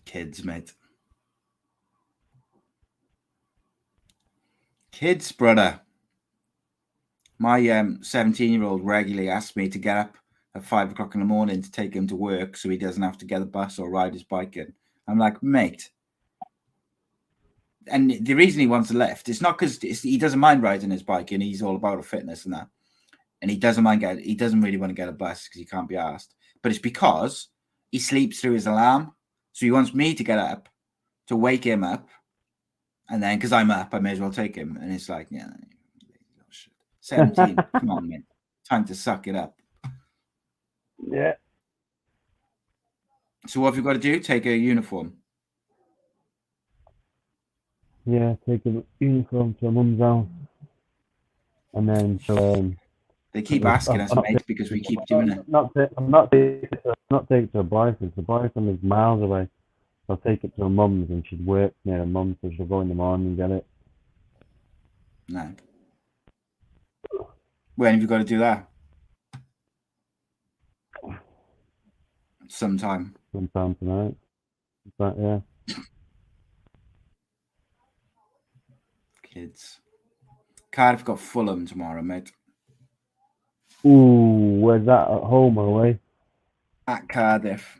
Kids, mate. Kids, brother. My 17-year-old regularly asks me to get up at 5 o'clock in the morning to take him to work so he doesn't have to get a bus or ride his bike in. I'm like, mate. And the reason he wants a lift is not because he doesn't mind riding his bike and he's all about fitness and that. And he doesn't really want to get a bus because he can't be asked. But it's because he sleeps through his alarm. So he wants me to get up to wake him up. And then because I'm up, I may as well take him. And it's like, yeah, 17, come on, man. Time to suck it up. Yeah. So what have you got to do? Take a uniform. Yeah, take a uniform to my mum's house. And then they keep asking us, mate, because we keep doing it. I'm not taking it to a boyfriend. The boyfriend is miles away. I'll take it to her mum's, and she'd work near her mum's, so she'll go in the morning and get it. No. When have you got to do that? Sometime tonight. But yeah. Kids. Cardiff got Fulham tomorrow, mate. Ooh, where's that? At home or away? At Cardiff.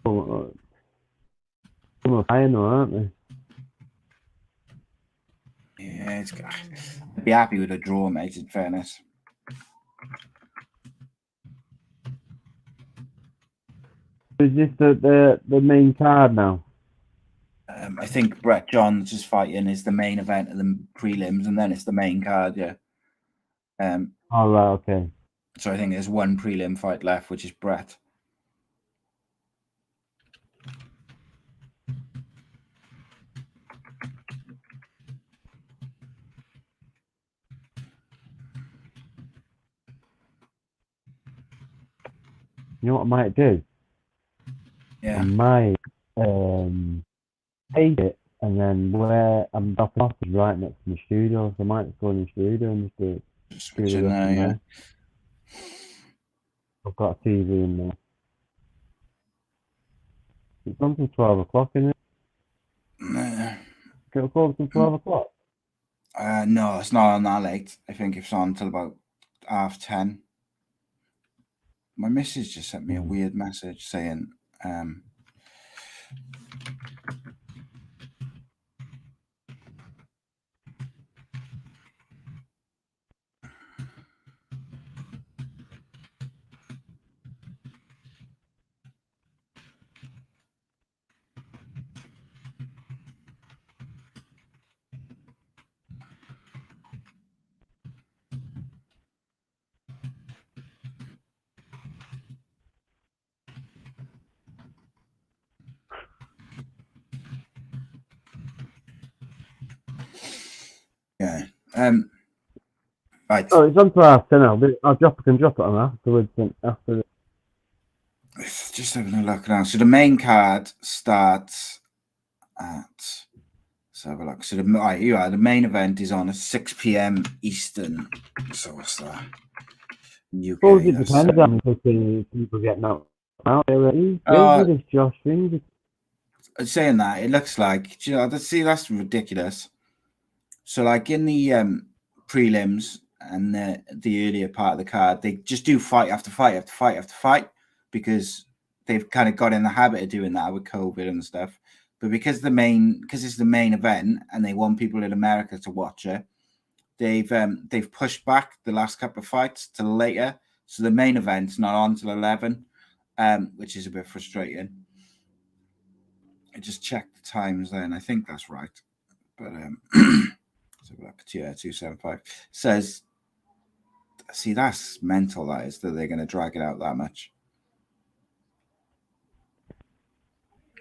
Oh, some are fine though, aren't they? Yeah, it's good. I'd be happy with a draw, mate, in fairness. Is this the main card now? I think Brett Johns is fighting is the main event of the prelims, and then it's the main card, yeah. All right, okay. So I think there's one prelim fight left, which is Brett. You know what I might do? Yeah. I might take it, and then where I'm dropping off is right next to the studio, so I might go in the studio and just do it. Switch in there, yeah. I've got a TV in there. It's on till 12 o'clock, isn't it? Nah. Can it go till 12 o'clock? No, it's not on that late. I think it's on till about 10:30. My missus just sent me a weird message saying, yeah. Right. Oh, it's on to half 10 now. I can drop it on afterwards. After Just having a look now. So the main card starts at. Let's have a look. So the main event is on at 6 p.m. Eastern. So what's that? UK. suppose it depends on people getting out. This Josh thing. Saying that, it looks like, that's ridiculous. So like in the prelims and the earlier part of the card, they just do fight after fight after fight after fight because they've kind of got in the habit of doing that with COVID and stuff. But because it's the main event and they want people in America to watch it, they've pushed back the last couple of fights to later. So the main event's not on till 11, which is a bit frustrating. I just checked the times then. I think that's right. But so look, 275 says, see, that's mental, that is, that they're going to drag it out that much.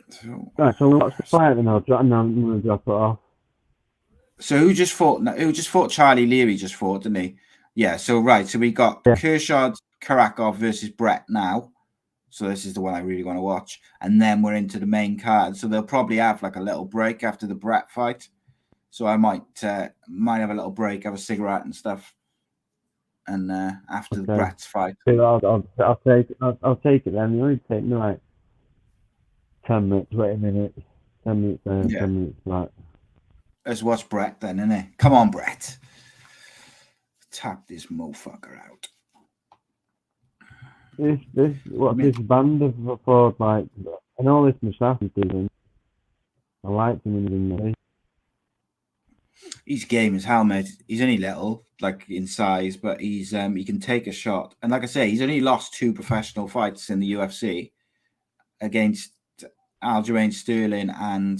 So, right, so what's the fight then? I'm going to drop it off. So who just fought? Charlie Leary just fought, didn't he? Yeah. So right. So we got Kershaw Karakov versus Brett now. So this is the one I really want to watch, and then we're into the main card. So they'll probably have like a little break after the Brett fight. So I might have a little break, have a cigarette and stuff, and after the Brett's fight. I'll take it then. You only take me like 10 minutes, 20 minutes, 10 minutes there, 10 minutes back. Let's watch Brett then, innit? Come on, Brett. Tap this motherfucker out. This band of report, like, I know this Mustafi doing. I liked him in the He's game as hell, mate. He's only little, like in size, but he can take a shot. And like I say, he's only lost 2 professional fights in the UFC against Aljamain Sterling and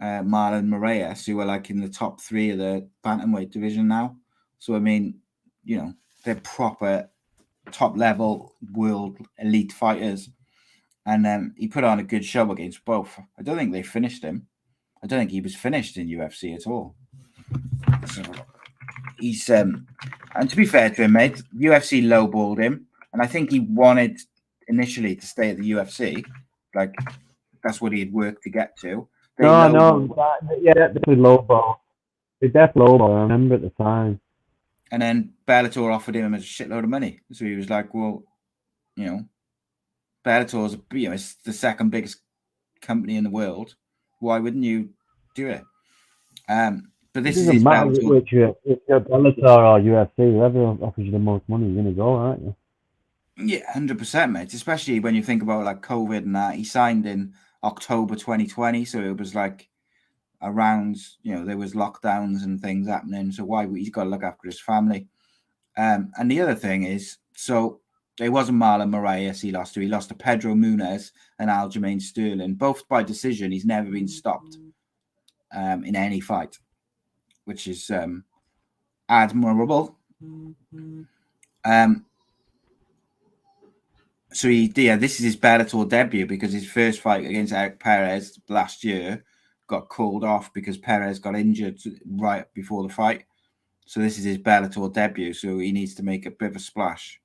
Marlon Moraes, who are like in the top 3 of the bantamweight division now. So I mean, you know, they're proper top level world elite fighters. And he put on a good show against both. I don't think they finished him. I don't think he was finished in UFC at all. So he's and to be fair to him, mate, UFC lowballed him, and I think he wanted initially to stay at the UFC. Like that's what he'd worked to get to. They definitely lowball. They definitely lowball. I remember at the time. And then Bellator offered him a shitload of money, so he was like, "Well, you know, Bellator's it's the second biggest company in the world. Why wouldn't you do it?" But this doesn't matter which if you're Bellator or UFC, whoever offers you the most money, you're gonna go, aren't you? Yeah, 100%, mate. Especially when you think about like COVID and that. He signed in October 2020, so it was like around, you know, there was lockdowns and things happening. So he's got to look after his family. And the other thing is, so it wasn't Marlon Moraes he lost to. He lost to Pedro Munez and Aljamain Sterling, both by decision. He's never been stopped in any fight, which is admirable. So this is his Bellator debut because his first fight against Eric Perez last year got called off because Perez got injured right before the fight. So this is his Bellator debut, so he needs to make a bit of a splash.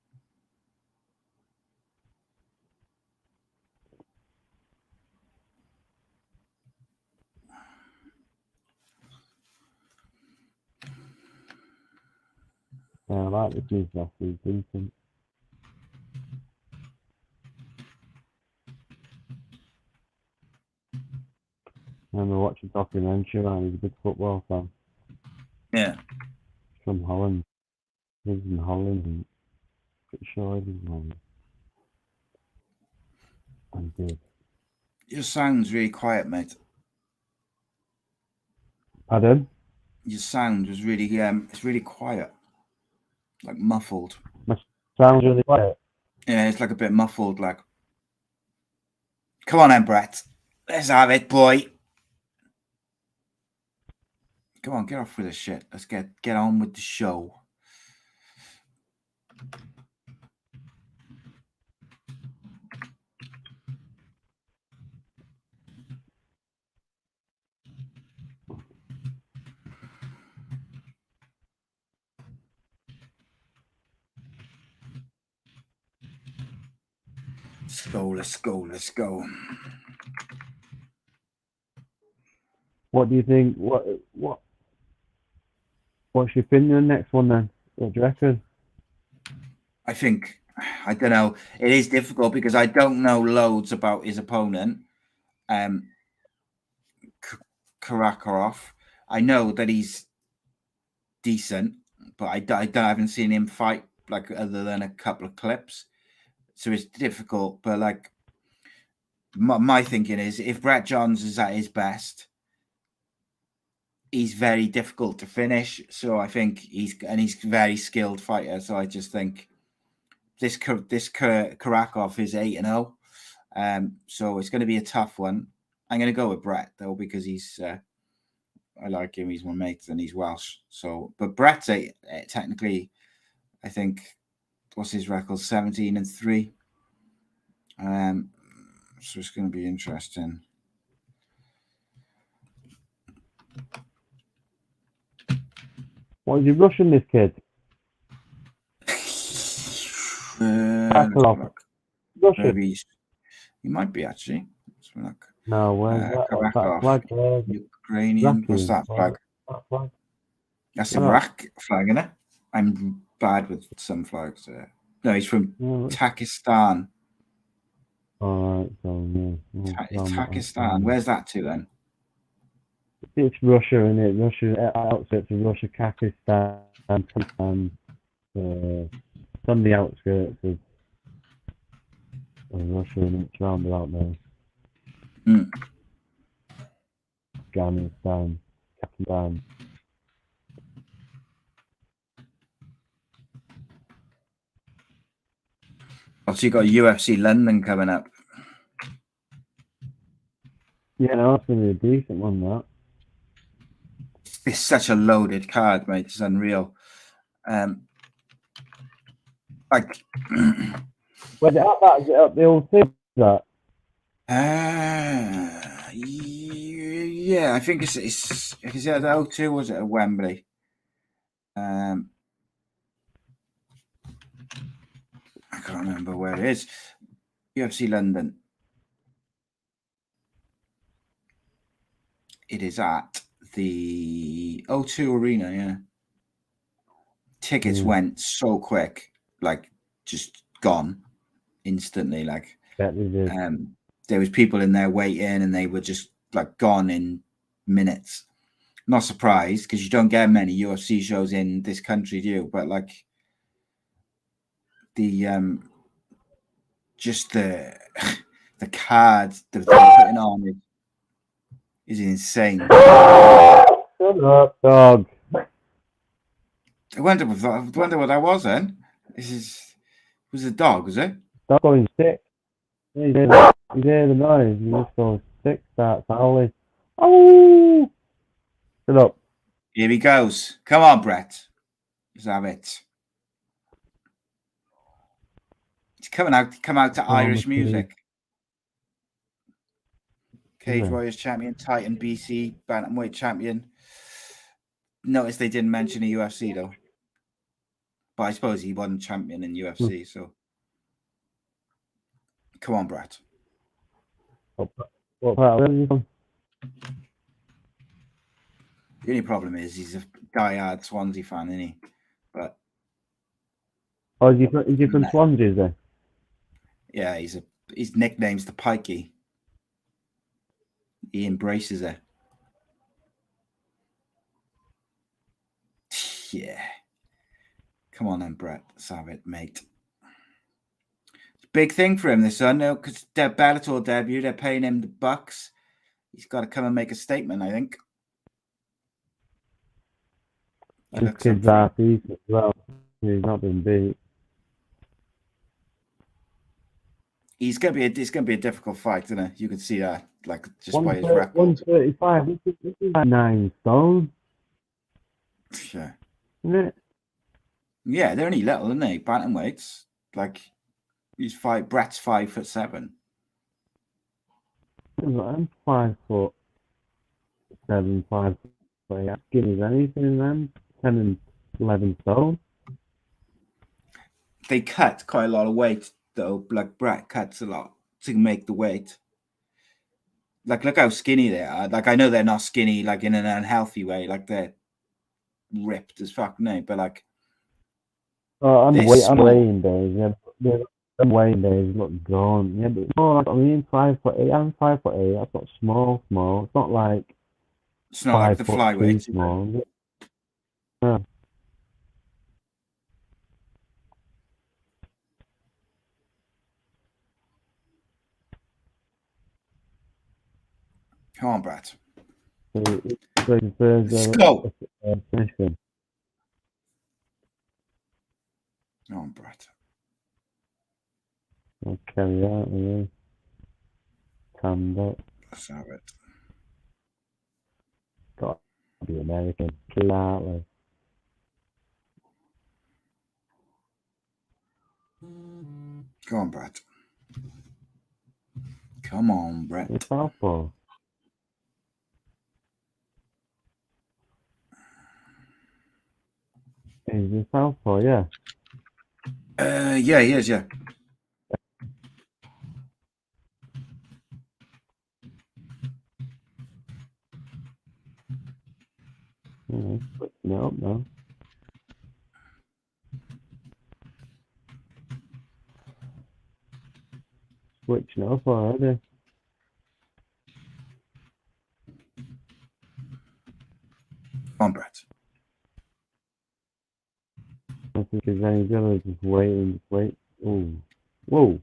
Yeah, I like this news last week. Decent. I remember watching a documentary and he's a big football fan. Yeah. From Holland. He lives in Holland and pretty sure he lives in Holland. And good. Your sound's really quiet, mate. Pardon? Your sound was really it's really quiet. Like muffled. My sound's really quiet. Yeah, it's like a bit muffled, like. Come on then, Brett. Let's have it, boy. Come on, get off with this shit. Let's get on with the show. Let's go. What do you think? What's your opinion on the next one then? What do you reckon? I think, I don't know. It is difficult because I don't know loads about his opponent, Karakarov. I know that he's decent, but I haven't seen him fight like other than a couple of clips. So it's difficult. But like my thinking is, if Brett Johns is at his best, he's very difficult to finish. So I think he's a very skilled fighter. So I just think this Karakov is 8-0. So it's going to be a tough one. I'm going to go with Brett though, because he's I like him. He's my mate and he's Welsh. So, but Brett's technically, I think, what's his record? 17-3. So it's going to be interesting. What is he rushing this kid? Russian. He might be actually. No, where's that flag? Ukrainian. What's that flag? That's a Iraq flag, isn't it? I'm bad with some flags there. No, he's from Takistan. All right, so Takistan. Where's that to then? it's Russia, and it Russia outskirts of Russia, Pakistan, and some of the outskirts of Russia, and it's round about there. Afghanistan, Pakistan. Also, you got UFC London coming up. Yeah, no, that's going to be a decent one, that. It's such a loaded card, mate. It's unreal. Like, Was it up that? Is it up the old thing? That? yeah, I think it's is it at O2 or was it at Wembley? I can't remember where it is. UFC London. It is at the O2 Arena, yeah. Tickets went so quick, like just gone instantly. Like there was people in there waiting, and they were just like gone in minutes. Not surprised, because you don't get many UFC shows in this country, do you? But like the just the card that they're putting on is insane. Shut up, dog. I wonder what that was then. Was a dog, was it? Dog going sick. You hear the noise, you just go sick, starts howling. Oh! Shut up. Here he goes. Come on, Brett. Let's have it. It's come out to Irish music. Cage Warriors champion, Titan BC, Bantamweight champion. Notice they didn't mention a UFC though. But I suppose he wasn't champion in UFC, so come on, Brett. What part are you from? The only problem is he's a diehard Swansea fan, isn't he? But is he from Swansea, is he? Yeah, his nickname's the Pikey. He embraces it. Yeah. Come on then, Brett. Let's have it, mate. It's a big thing for him this son, because their Bellator debut, they're paying him the bucks. He's got to come and make a statement, I think. His kids are decent as well. He's not been beat. It's gonna be a difficult fight, isn't it? You can see that, like, just by his record. 135. This is 9 stone. Yeah. Isn't it? Yeah, they're only little, aren't they? Bantamweights. Like, Brett's 5'7". I'm 5'7", 5'8". Skinny as anything, man. 10 and 11 stone. They cut quite a lot of weight, though. Like, Brett cuts a lot to make the weight. Like, look how skinny they are. Like, I know they're not skinny, like, in an unhealthy way. Like, they're ripped as fuck, no. But, like, I'm weighing days. Yeah, I'm weighing days look gone. Yeah, but more like, I mean, 5'8". I'm 5'8". That's not small. It's not like. It's not like the flyweight. Small. Yeah. Come on, Brett. Let's go. Come on, Brett. I'll carry out, yeah. Tanned up. Let's have it. Got to be American. Kill out, like. Come on, Brett. Come on, Brett. It's awful. Is this Southpaw, yeah? Yeah, he is, yeah. Switching it up now. Switching it up already. punches, and he's gonna just wait. Oh, whoa!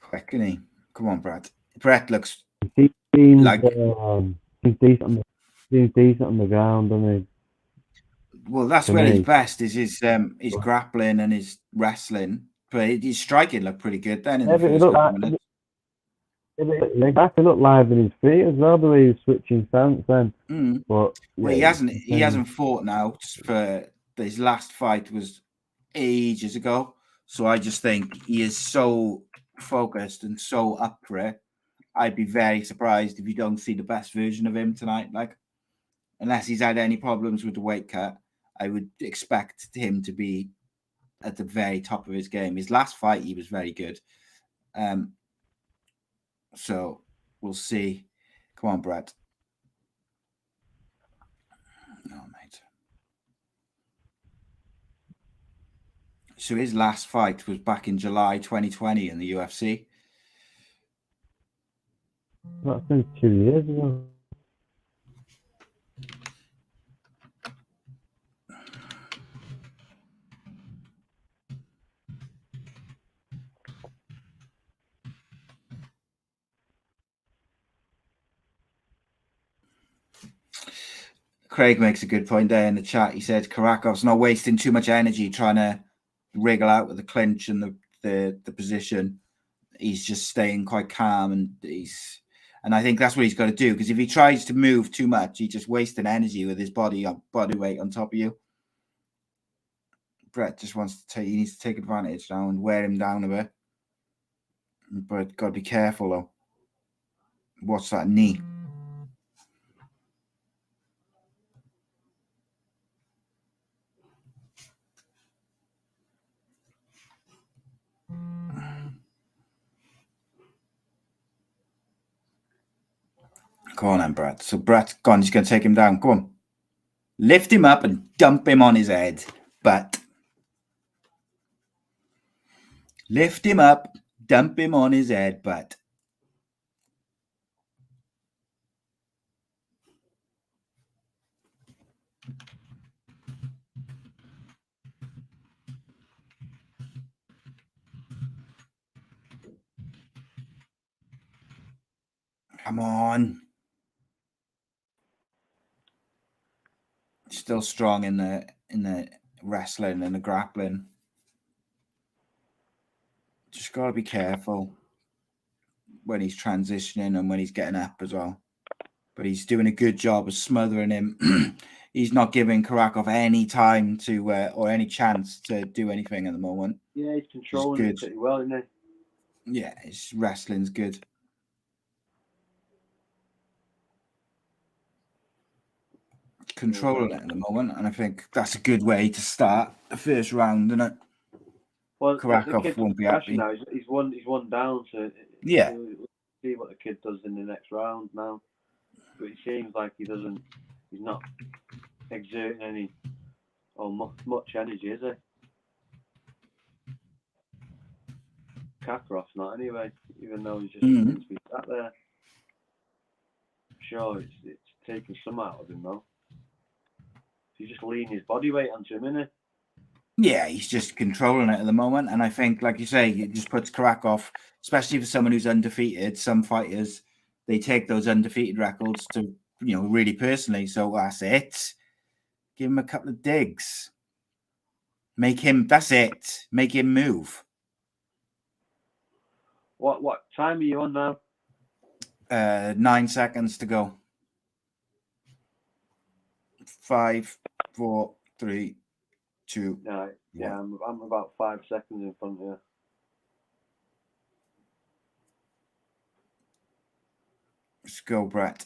Quick, isn't he? Come on, Brett. Brett looks He seems like he's decent on the ground, doesn't he? well, that's To where he's me. best is his grappling and his wrestling. But his striking looked pretty good then in Yeah, the but he first looked couple like of minutes. he looked live in his feet as well, the way he was switching stance then. But Well, he hasn't fought now for his last fight was ages ago. So I just think he is so focused and so up for it. I'd be very surprised if you don't see the best version of him tonight. Like, unless he's had any problems with the weight cut, I would expect him to be at the very top of his game. His last fight, he was very good. So we'll see. Come on, Brett. Oh, mate. So his last fight was back in July 2020 in the UFC. That's been 2 years ago. Craig makes a good point there in the chat. He said Karakov's not wasting too much energy trying to wriggle out with the clinch and the position. He's just staying quite calm, and I think that's what he's got to do, because if he tries to move too much, he's just wasting energy with his body weight on top of you. Brett just he needs to take advantage now and wear him down a bit. But got to be careful though. Watch that knee. Come on then, Brett. So Brett's gone. He's going to take him down. Come on. Lift him up and dump him on his head. But lift him up, dump him on his head, but come on. Still strong in the wrestling and the grappling. Just got to be careful when he's transitioning and when he's getting up as well. But he's doing a good job of smothering him. He's not giving Karakov any time to or any chance to do anything at the moment. Yeah, he's controlling it pretty well, isn't he? Yeah, his wrestling's good. Controlling it at the moment, and I think that's a good way to start the first round, isn't it? Well, Karakov won't be happy. Now. He's one down, so yeah, we'll see what the kid does in the next round now. But it seems like he's not exerting any or much energy, is he? Kakarov's not anyway, even though he's just seems to be sat there. Sure, it's taking some out of him though. He's just leaning his body weight onto him, isn't he? Yeah, he's just controlling it at the moment, and I think, like you say, it just puts Karakov, especially for someone who's undefeated. Some fighters, they take those undefeated records to, really personally. So that's it. Give him a couple of digs. That's it. Make him move. What time are you on now? 9 seconds to go. 5, 4, 3, 2. No, yeah, I'm about 5 seconds in front of you. Let's go, Brett.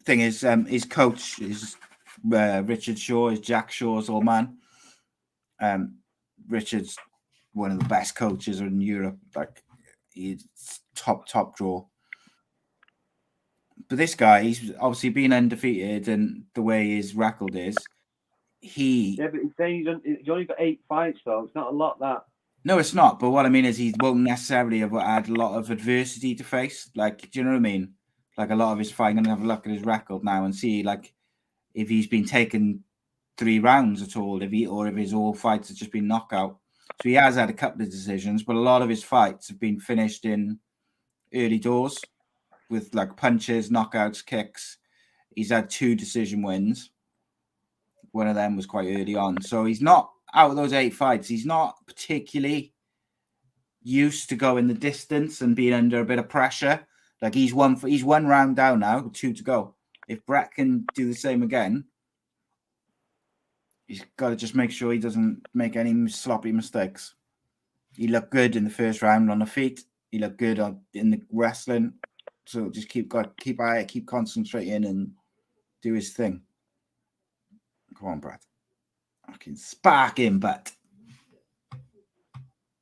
Thing is, his coach is Richard Shaw, is Jack Shaw's old man. Richard's one of the best coaches in Europe. Like, he's top draw. But this guy, he's obviously been undefeated, and the way his record is, but he's saying he's only got 8 fights, though. It's not a lot, that. No, it's not. But what I mean is, he won't necessarily have had a lot of adversity to face. Like, do you know what I mean? Like, a lot of his fight, I'm going to have a look at his record now and see, like, if he's been taken 3 rounds at all, if his all fights have just been knockout. So he has had a couple of decisions, but a lot of his fights have been finished in early doors with like punches, knockouts, kicks. He's had 2 decision wins. One of them was quite early on. So he's not, out of those 8 fights, he's not particularly used to going the distance and being under a bit of pressure. Like he's 1 round down now, 2 to go. If Brett can do the same again, he's got to just make sure he doesn't make any sloppy mistakes. He looked good in the first round on the feet. He looked good in the wrestling. So just keep concentrating and do his thing. Come on, Brett. I can spark him, but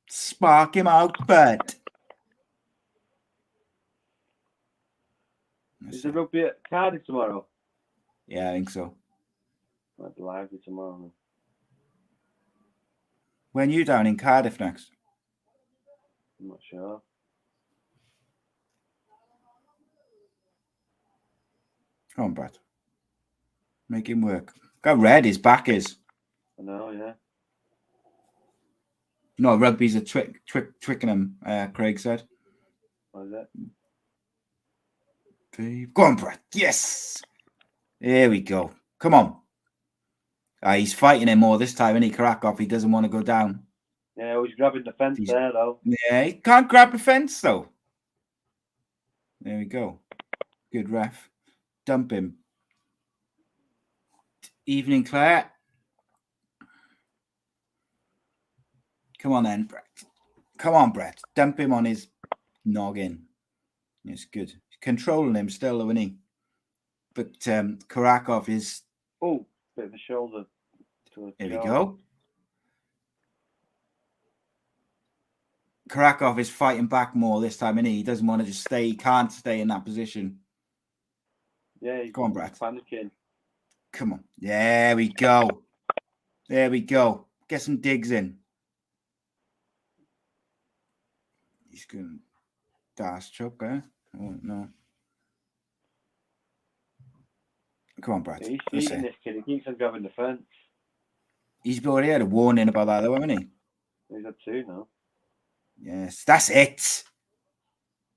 spark him out, but. Is the rugby at Cardiff tomorrow? Yeah, I think so. Might be lively tomorrow. Then. When are you down in Cardiff next? I'm not sure. Come on, Brett. Make him work. Got red, his back is. I know, yeah. No, rugby's a Twickenham, Craig said. What is it? Go on, Brett. Yes. There we go. Come on. He's fighting him more this time, isn't he? Karakov, he doesn't want to go down. Yeah, he's grabbing the fence there, though. Yeah, he can't grab the fence, though. There we go. Good ref. Dump him. Evening, Claire. Come on, then, Brett. Come on, Brett. Dump him on his noggin. It's good. Controlling him still, though, isn't he? But Karakov is... Oh, bit of a shoulder. There we go. Karakov is fighting back more this time, isn't he? He doesn't want to just stay. He can't stay in that position. Yeah, he's Go on, Brett. Panicking. Come on. There we go. There we go. Get some digs in. He's going to dash choke there. Oh, no. Come on, Brett. Yeah, he's eating this kid. He keeps on grabbing the fence. He's already had a warning about that, though, hasn't he? He's had 2 now. Yes, that's it.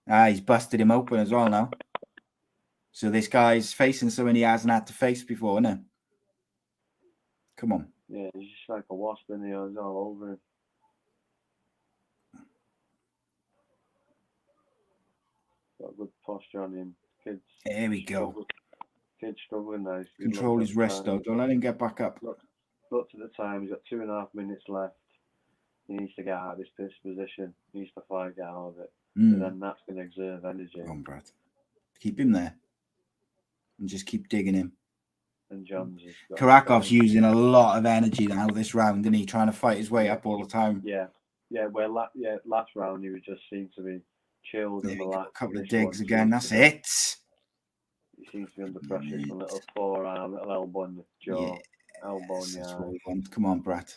He's busted him open as well now. So this guy's facing someone he hasn't had to face before, isn't he? Come on. Yeah, he's just like a wasp in the He's all over him. Got a good posture on him. There we go. Kid's struggling now. Control his wrist, though. Don't let him get back up. Look to the time. He's got 2.5 minutes left. He needs to get out of this position. He needs to fight, get out of it. And then that's going to exert energy. Come on, Brad. Keep him there. And just keep digging him. And John's Karakov's using a lot of energy now this round, isn't he? Trying to fight his way up all the time. Yeah. Yeah, last round he was just seemed to be chilled and relaxed. A couple of digs again. That's it. He seems to be under pressure. A little forearm, little elbow in the jaw. Elbow in the eye. Come on, Brad.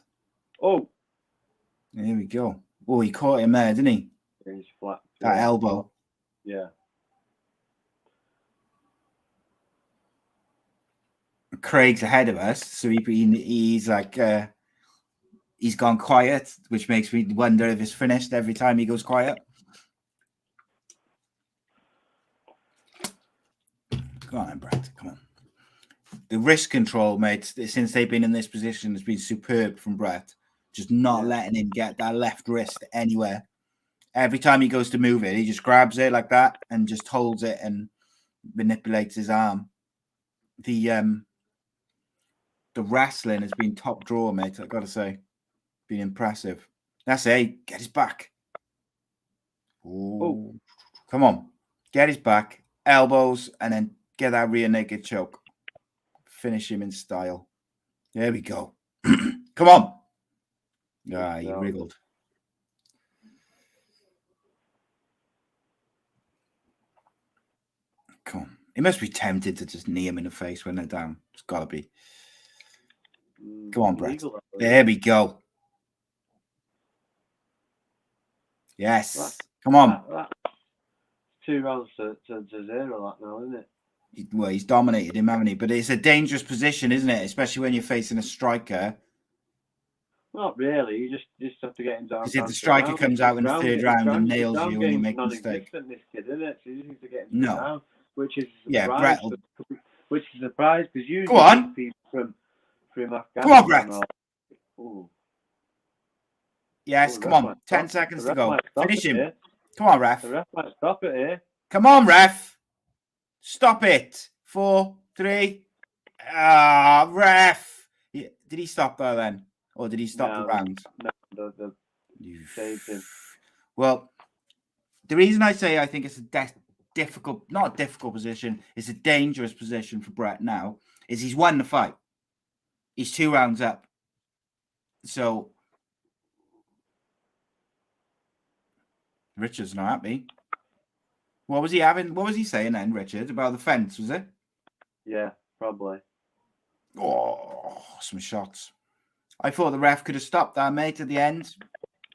Oh! There we go. Oh, he caught him there, didn't he? He's flat. That elbow. Yeah. Craig's ahead of us, so he's like he's gone quiet, which makes me wonder if it's finished every time he goes quiet. Come on, Brett. Come on. The wrist control, mate, since they've been in this position, has been superb from Brett. Just not letting him get that left wrist anywhere. Every time he goes to move it, he just grabs it like that and just holds it and manipulates his arm. The wrestling has been top drawer, mate. I've got to say, been impressive. That's it. Get his back. Oh, come on, get his back, elbows, and then get that rear naked choke. Finish him in style. There we go. Come on. He wriggled. Come on. He must be tempted to just knee him in the face when they're down. It's got to be. Come on, Brett. There we go. Yes. Come on. That's 2 rounds to 0 that now, isn't it? Well, he's dominated him, haven't he? But it's a dangerous position, isn't it? Especially when you're facing a striker. Not really. You just have to get him down. Because if the striker comes out in the third round and nails you and you make a mistake. This kid, isn't it? So you just need to get him No. down, which is a Yeah, surprise. Brett. Which is a surprise because usually Go on. people from Afghanistan. Come on, Brett. Ooh. Yes, Ooh, come on. 10 seconds to go. Finish him. Here. Come on, ref. The ref might stop it here. Come on, ref. Stop it. 4, 3. Ah, ref. Did he stop there then? Or did he stop the round? No, you saved him. Well, the reason I say I think it's a difficult, not a difficult position, it's a dangerous position for Brett now, is he's won the fight. He's 2 rounds up. So, Richard's not happy. What was he having? What was he saying then, Richard, about the fence, was it? Yeah, probably. Oh, some shots. I thought the ref could have stopped that, mate, at the end.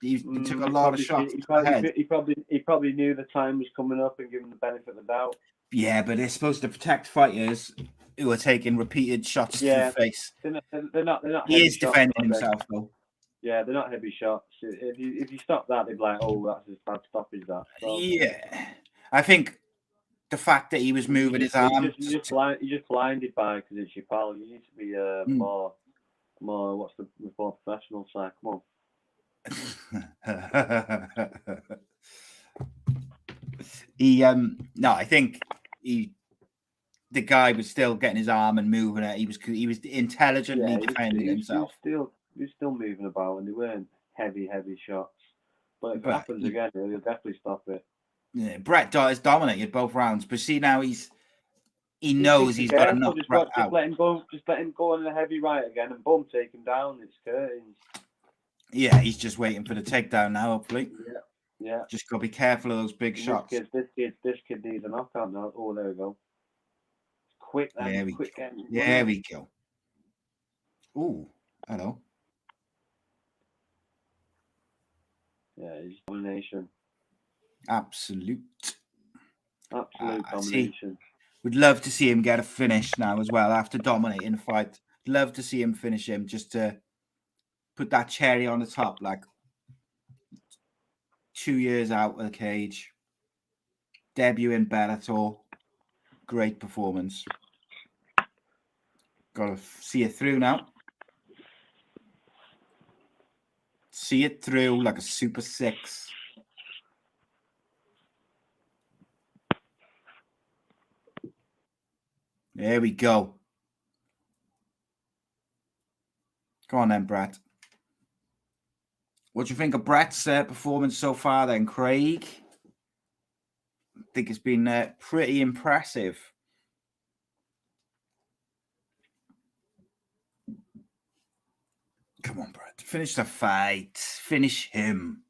He took a lot of shots. He probably knew the time was coming up and gave him the benefit of the doubt. Yeah, but they're supposed to protect fighters who are taking repeated shots to the face. They're not. He is defending himself, though. Yeah, they're not heavy shots. If you stop that, they'd be like, "Oh, that's as bad stoppage that." So, yeah, I think the fact that he was moving his arm. You're just blinded by because it's your pal. You need to be more. What's the more professional side? Come on. No, I think the guy was still getting his arm and moving it. He was intelligently defending himself. He was still moving about, and they weren't heavy shots. But if it happens again, he'll definitely stop it. Yeah, Brett has dominated both rounds, but see now he knows he's got to knock Brett out. Just let him go on a heavy right again, and boom, take him down. It's curtains. Yeah, he's just waiting for the takedown now, hopefully. Yeah. Just got to be careful of those big shots. This kid needs a knockout now. Oh, there we go. Quick, there we quick. Go. There we go. Ooh, hello. Yeah, he's domination. Absolute domination. We'd love to see him get a finish now as well after dominating the fight. Love to see him finish him just to put that cherry on the top, like 2 years out of the cage. Debut in Bellator. Great performance. Got to see it through now. See it through like a Super 6. There we go. Go on then, Brett. What do you think of Brett's performance so far then, Craig? I think it's been pretty impressive. Come on, Brett. Finish the fight. Finish him.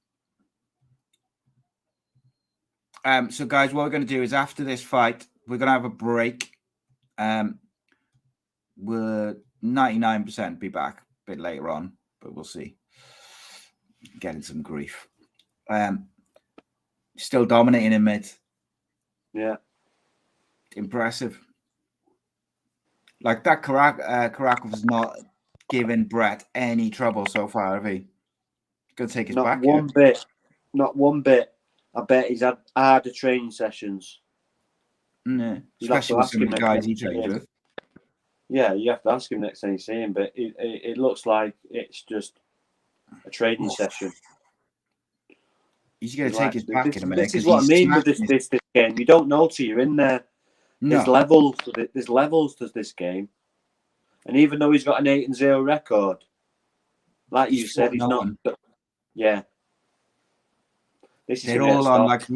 So, guys, what we're going to do is after this fight, we're going to have a break. We're 99% be back a bit later on, but we'll see. Getting some grief. Still dominating in mid. Yeah. Impressive. Like that Karakov's not giving Brett any trouble so far, have he? Gonna take his back. Not one bit. I bet he's had harder training sessions. Yeah. Especially with some of the guys he trains with. Yeah, you have to ask him next time you see him, but it looks like it's just a training session. He's going to take his back in a minute. This is what I mean with this game. You don't know till you're in there. No. There's levels to this game. And even though he's got an 8-0 record, like you said, he's not. Yeah. They're all on like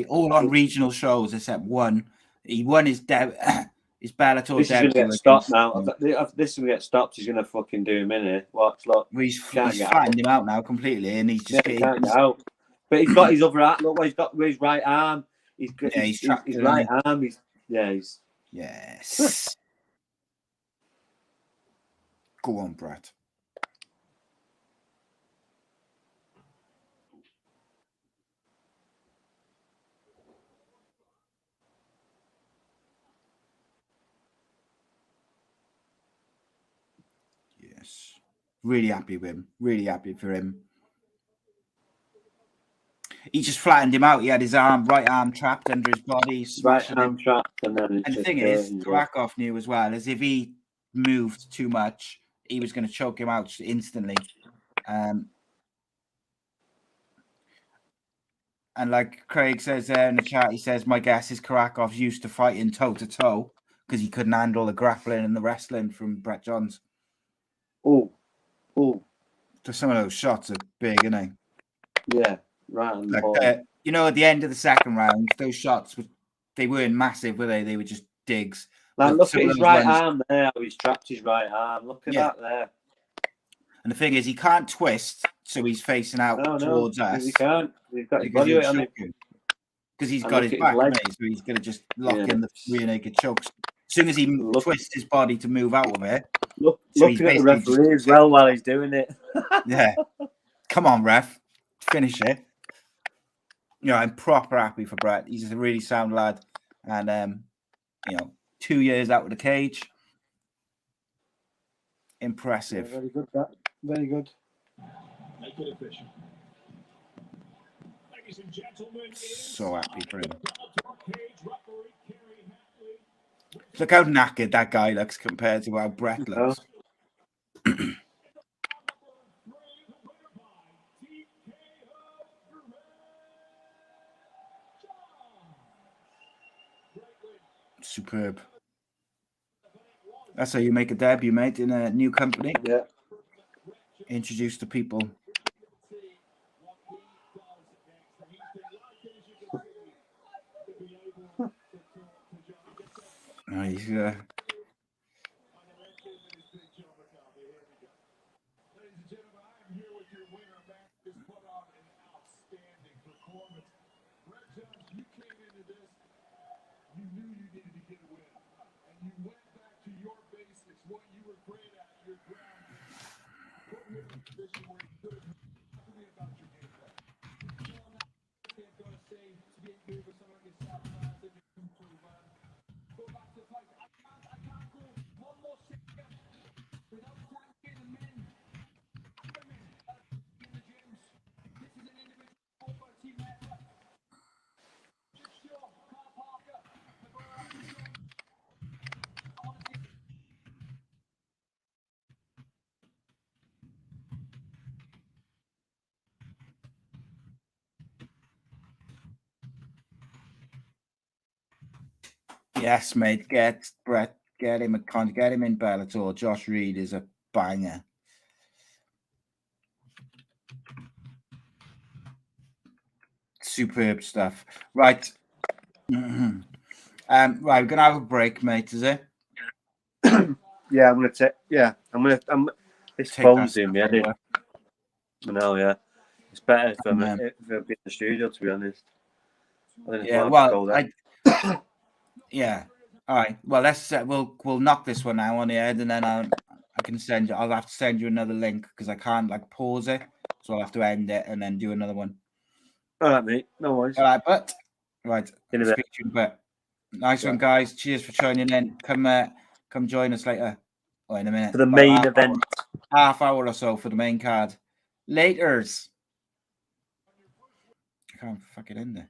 all on regional shows except one. He won his Bellator. This is going to get stopped now. This is going to get stopped. He's going to fucking do him in here. Watch, look. Well, he's flattened him out now completely, and he's just getting out. But he's got his other arm. Look what he's got with his right arm. His right arm. Yes. Go on, Brett. Yes. Really happy with him. Really happy for him. He just flattened him out. He had his right arm trapped under his body, smashing right arm trapped, and then And the thing is, Karakov knew as well, as if he moved too much, he was going to choke him out instantly. And like Craig says there in the chat, he says, my guess is Karakov's used to fighting toe-to-toe because he couldn't handle the grappling and the wrestling from Brett Johns. Oh. So some of those shots are big, aren't they? Yeah, right on the like at the end of the second round, those shots, they weren't massive, were they? They were just digs. Like, look at his right arm there, how he's trapped his right arm. Look at that there. And the thing is, he can't twist, so he's facing out towards us. He can't. He's got his body weight on him. Because he's got his back, so he's going to just lock in the rear naked chokes. As soon as he twists his body to move out of it. Looking at the referee as well while he's doing it. Yeah. Come on, ref. Finish it. I'm proper happy for Brett. He's a really sound lad. And, 2 years out of the cage. Impressive. Yeah, very good, that. Very good. Make it official. Ladies and gentlemen, so happy for him. Look how knackered that guy looks compared to how Brett looks. Superb. That's how you make a debut, mate, in a new company. Yeah. Introduce the people. He's yes, mate. Get Brett. Get him in Bellator. Josh Reed is a banger. Superb stuff. Right. Right, we're gonna have a break, mate, is it? Yeah, I'm gonna this phone's doing me head. I know, yeah. It's better if I'm in the studio, to be honest. Yeah. All right. Well, let's we'll knock this one out on the head, and then I'll have to send you another link because I can't pause it, so I'll have to end it and then do another one. All right, mate. No worries. All right, but in a bit. Speak to you in a bit. Nice one, guys. Cheers for joining in. Come join us later. Oh, in a minute for the main event. Half hour or so for the main card. Laters. I can't fucking end it.